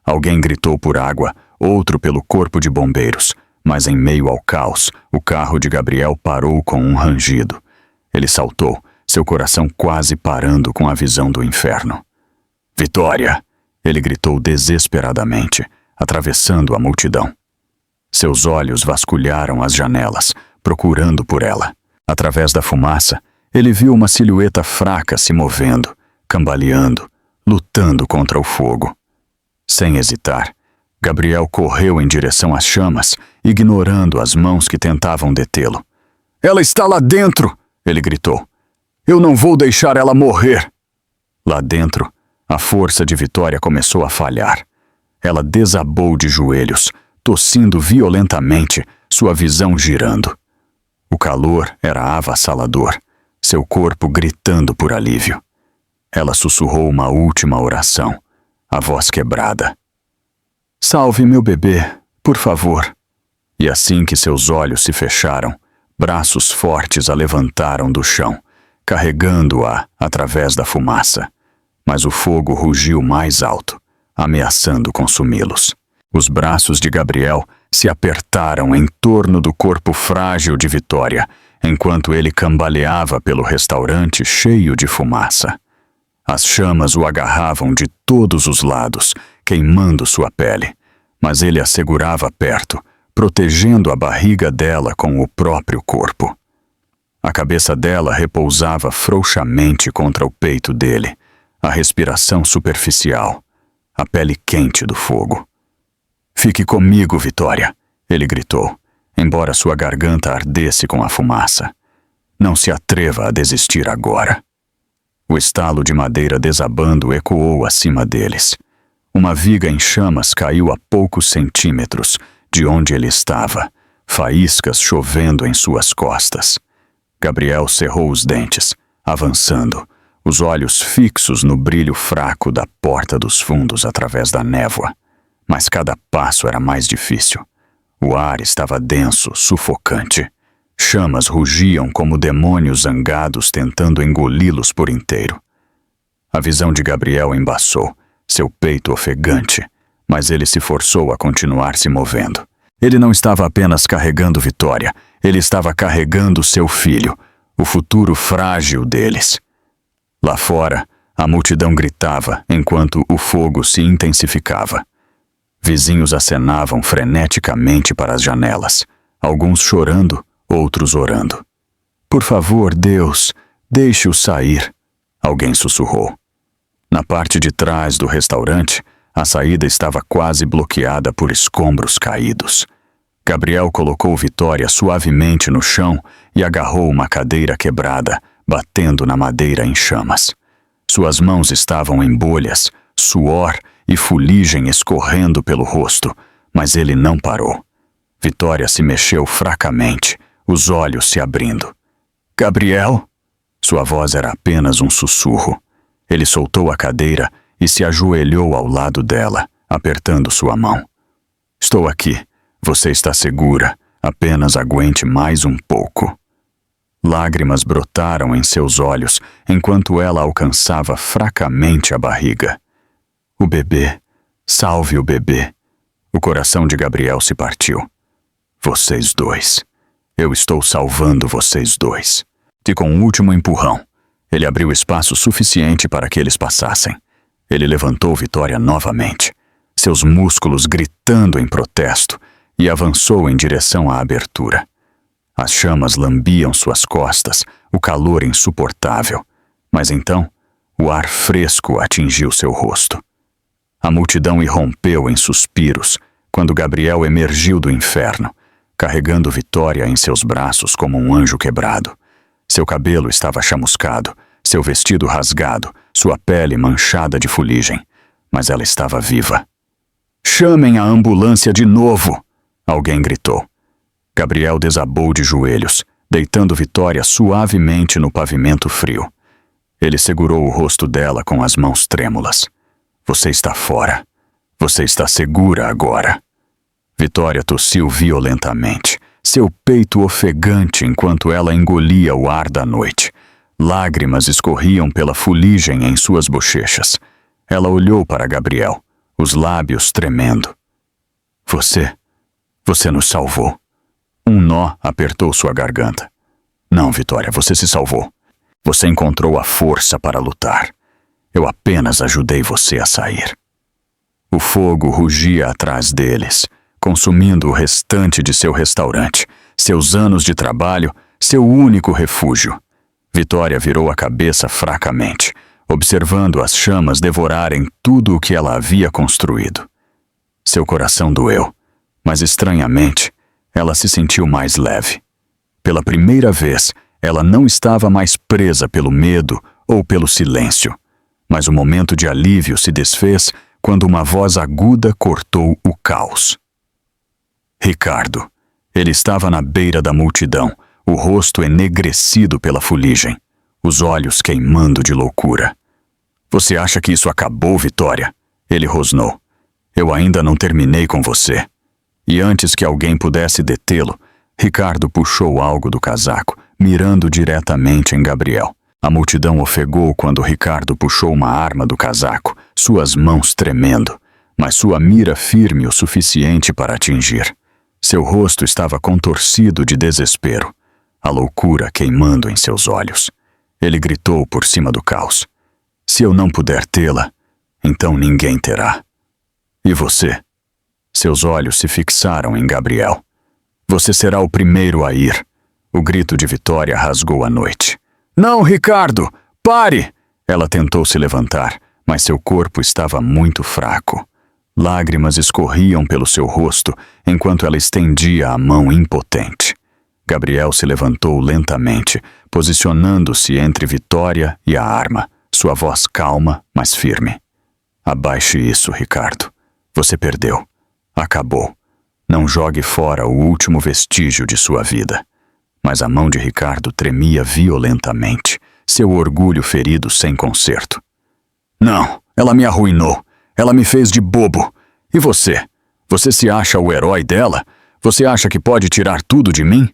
Alguém gritou por água, outro pelo corpo de bombeiros, mas em meio ao caos, o carro de Gabriel parou com um rangido. Ele saltou, seu coração quase parando com a visão do inferno. Vitória! Ele gritou desesperadamente, atravessando a multidão. Seus olhos vasculharam as janelas, procurando por ela. Através da fumaça, ele viu uma silhueta fraca se movendo, cambaleando, lutando contra o fogo. Sem hesitar, Gabriel correu em direção às chamas, ignorando as mãos que tentavam detê-lo. "Ela está lá dentro!" ele gritou. "Eu não vou deixar ela morrer!" Lá dentro, a força de Vitória começou a falhar. Ela desabou de joelhos, tossindo violentamente, sua visão girando. O calor era avassalador, seu corpo gritando por alívio. Ela sussurrou uma última oração, a voz quebrada. "Salve meu bebê, por favor." E assim que seus olhos se fecharam, braços fortes a levantaram do chão, carregando-a através da fumaça. Mas o fogo rugiu mais alto, ameaçando consumi-los. Os braços de Gabriel se apertaram em torno do corpo frágil de Vitória, enquanto ele cambaleava pelo restaurante cheio de fumaça. As chamas o agarravam de todos os lados, queimando sua pele, mas ele a segurava perto, protegendo a barriga dela com o próprio corpo. A cabeça dela repousava frouxamente contra o peito dele, a respiração superficial, a pele quente do fogo. "Fique comigo, Vitória", ele gritou, embora sua garganta ardesse com a fumaça. "Não se atreva a desistir agora." O estalo de madeira desabando ecoou acima deles. Uma viga em chamas caiu a poucos centímetros de onde ele estava, faíscas chovendo em suas costas. Gabriel cerrou os dentes, avançando, os olhos fixos no brilho fraco da porta dos fundos através da névoa. Mas cada passo era mais difícil. O ar estava denso, sufocante. Chamas rugiam como demônios zangados tentando engoli-los por inteiro. A visão de Gabriel embaçou, seu peito ofegante, mas ele se forçou a continuar se movendo. Ele não estava apenas carregando Vitória, ele estava carregando seu filho, o futuro frágil deles. Lá fora, a multidão gritava enquanto o fogo se intensificava. Vizinhos acenavam freneticamente para as janelas, alguns chorando, outros orando. "Por favor, Deus, deixe-o sair", alguém sussurrou. Na parte de trás do restaurante, a saída estava quase bloqueada por escombros caídos. Gabriel colocou Vitória suavemente no chão e agarrou uma cadeira quebrada, batendo na madeira em chamas. Suas mãos estavam em bolhas, suor e fuligem escorrendo pelo rosto, mas ele não parou. Vitória se mexeu fracamente, os olhos se abrindo. "Gabriel?" Sua voz era apenas um sussurro. Ele soltou a cadeira e se ajoelhou ao lado dela, apertando sua mão. "Estou aqui. Você está segura. Apenas aguente mais um pouco." Lágrimas brotaram em seus olhos enquanto ela alcançava fracamente a barriga. "O bebê. Salve o bebê." O coração de Gabriel se partiu. "Vocês dois. Eu estou salvando vocês dois." E com um último empurrão, ele abriu espaço suficiente para que eles passassem. Ele levantou Vitória novamente, seus músculos gritando em protesto, e avançou em direção à abertura. As chamas lambiam suas costas, o calor insuportável, mas então o ar fresco atingiu seu rosto. A multidão irrompeu em suspiros quando Gabriel emergiu do inferno, carregando Vitória em seus braços como um anjo quebrado. Seu cabelo estava chamuscado, seu vestido rasgado, sua pele manchada de fuligem, mas ela estava viva. "Chamem a ambulância de novo!" alguém gritou. Gabriel desabou de joelhos, deitando Vitória suavemente no pavimento frio. Ele segurou o rosto dela com as mãos trêmulas. "Você está fora. Você está segura agora." Vitória tossiu violentamente, seu peito ofegante enquanto ela engolia o ar da noite. Lágrimas escorriam pela fuligem em suas bochechas. Ela olhou para Gabriel, os lábios tremendo. Você Você nos salvou. Um nó apertou sua garganta. Não, Vitória, você se salvou. Você encontrou a força para lutar. Eu apenas ajudei você a sair. O fogo rugia atrás deles, consumindo o restante de seu restaurante, seus anos de trabalho, seu único refúgio. Vitória virou a cabeça fracamente, observando as chamas devorarem tudo o que ela havia construído. Seu coração doeu, mas estranhamente, ela se sentiu mais leve. Pela primeira vez, ela não estava mais presa pelo medo ou pelo silêncio, mas o momento de alívio se desfez quando uma voz aguda cortou o caos. Ricardo. Ele estava na beira da multidão, o rosto enegrecido pela fuligem, os olhos queimando de loucura. Você acha que isso acabou, Vitória? Ele rosnou. Eu ainda não terminei com você. E antes que alguém pudesse detê-lo, Ricardo puxou algo do casaco, mirando diretamente em Gabriel. A multidão ofegou quando Ricardo puxou uma arma do casaco, suas mãos tremendo, mas sua mira firme o suficiente para atingir. Seu rosto estava contorcido de desespero, a loucura queimando em seus olhos. Ele gritou por cima do caos. Se eu não puder tê-la, então ninguém terá. E você? Seus olhos se fixaram em Gabriel. Você será o primeiro a ir. O grito de Vitória rasgou a noite. Não, Ricardo! Pare! Ela tentou se levantar, mas seu corpo estava muito fraco. Lágrimas escorriam pelo seu rosto enquanto ela estendia a mão impotente. Gabriel se levantou lentamente, posicionando-se entre Vitória e a arma, sua voz calma, mas firme. Abaixe isso, Ricardo. Você perdeu. Acabou. Não jogue fora o último vestígio de sua vida. Mas a mão de Ricardo tremia violentamente, seu orgulho ferido sem conserto. Não, ela me arruinou. Ela me fez de bobo. E você? Você se acha o herói dela? Você acha que pode tirar tudo de mim?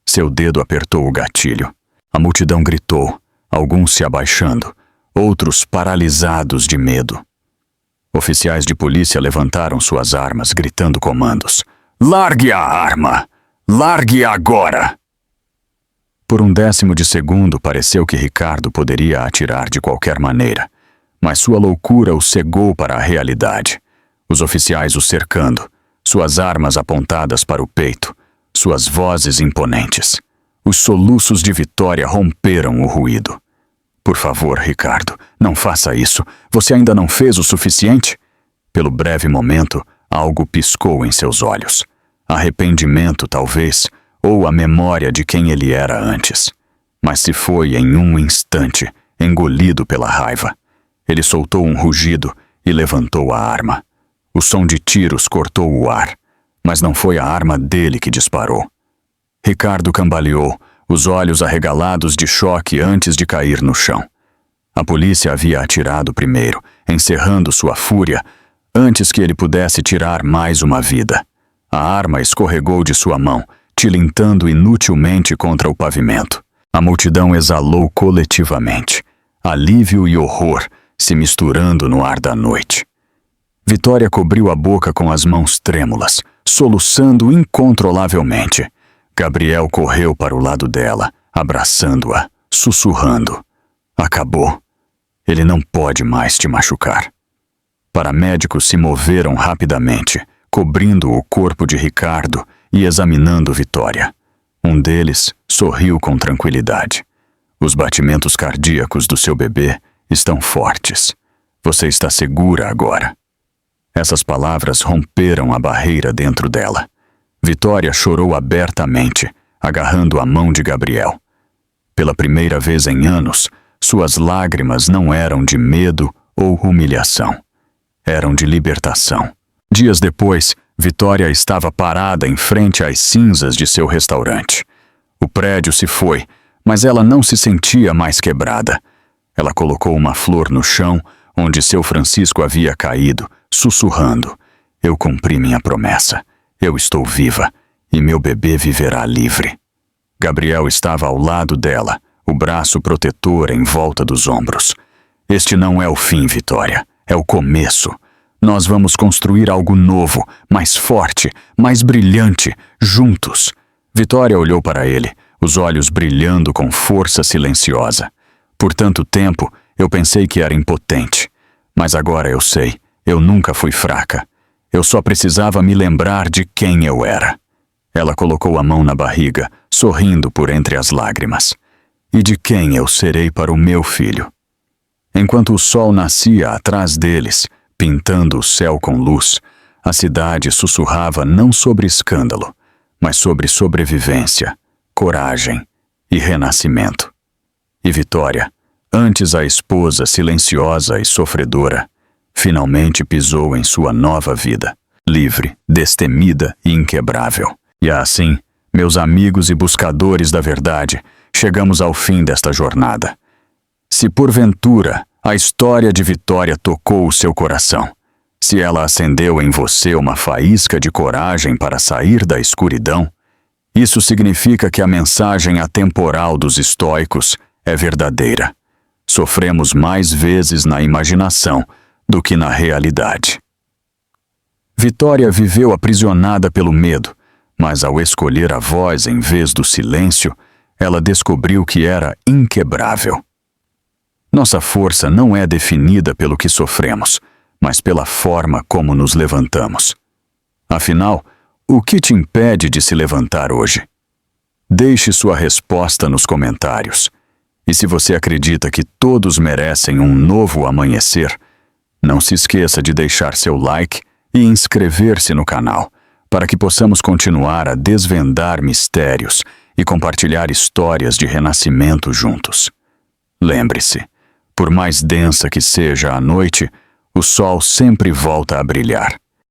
Seu dedo apertou o gatilho. A multidão gritou, alguns se abaixando, outros paralisados de medo. Oficiais de polícia levantaram suas armas, gritando comandos. Largue a arma! Largue agora! Por um 1/10 de segundo pareceu que Ricardo poderia atirar de qualquer maneira, mas sua loucura o cegou para a realidade. Os oficiais o cercando, suas armas apontadas para o peito, suas vozes imponentes. Os soluços de Vitória romperam o ruído. Por favor, Ricardo, não faça isso. Você ainda não fez o suficiente? Pelo breve momento, algo piscou em seus olhos. Arrependimento, talvez, ou a memória de quem ele era antes. Mas se foi em um instante, engolido pela raiva. Ele soltou um rugido e levantou a arma. O som de tiros cortou o ar, mas não foi a arma dele que disparou. Ricardo cambaleou, os olhos arregalados de choque antes de cair no chão. A polícia havia atirado primeiro, encerrando sua fúria, antes que ele pudesse tirar mais uma vida. A arma escorregou de sua mão, tilintando inutilmente contra o pavimento. A multidão exalou coletivamente, alívio e horror se misturando no ar da noite. Vitória cobriu a boca com as mãos trêmulas, soluçando incontrolavelmente. Gabriel correu para o lado dela, abraçando-a, sussurrando. Acabou. Ele não pode mais te machucar. Paramédicos se moveram rapidamente, cobrindo o corpo de Ricardo e examinando Vitória. Um deles sorriu com tranquilidade. Os batimentos cardíacos do seu bebê estão fortes. Você está segura agora. Essas palavras romperam a barreira dentro dela. Vitória chorou abertamente, agarrando a mão de Gabriel. Pela primeira vez em anos, suas lágrimas não eram de medo ou humilhação. Eram de libertação. Dias depois, Vitória estava parada em frente às cinzas de seu restaurante. O prédio se foi, mas ela não se sentia mais quebrada. Ela colocou uma flor no chão, onde seu Francisco havia caído, sussurrando. Eu cumpri minha promessa. Eu estou viva, e meu bebê viverá livre. Gabriel estava ao lado dela, o braço protetor em volta dos ombros. Este não é o fim, Vitória. É o começo. Nós vamos construir algo novo, mais forte, mais brilhante, juntos. Vitória olhou para ele, os olhos brilhando com força silenciosa. Por tanto tempo, eu pensei que era impotente. Mas agora eu sei, eu nunca fui fraca. Eu só precisava me lembrar de quem eu era. Ela colocou a mão na barriga, sorrindo por entre as lágrimas. E de quem eu serei para o meu filho? Enquanto o sol nascia atrás deles, pintando o céu com luz, a cidade sussurrava não sobre escândalo, mas sobre sobrevivência, coragem e renascimento. E Vitória, antes a esposa silenciosa e sofredora, finalmente pisou em sua nova vida, livre, destemida e inquebrável. E assim, meus amigos e buscadores da verdade, chegamos ao fim desta jornada. Se porventura a história de Vitória tocou o seu coração, se ela acendeu em você uma faísca de coragem para sair da escuridão, isso significa que a mensagem atemporal dos estoicos é verdadeira. Sofremos mais vezes na imaginação do que na realidade. Vitória viveu aprisionada pelo medo, mas ao escolher a voz em vez do silêncio, ela descobriu que era inquebrável. Nossa força não é definida pelo que sofremos, mas pela forma como nos levantamos. Afinal, o que te impede de se levantar hoje? Deixe sua resposta nos comentários. E se você acredita que todos merecem um novo amanhecer, não se esqueça de deixar seu like e inscrever-se no canal, para que possamos continuar a desvendar mistérios e compartilhar histórias de renascimento juntos. Lembre-se, por mais densa que seja a noite, o sol sempre volta a brilhar.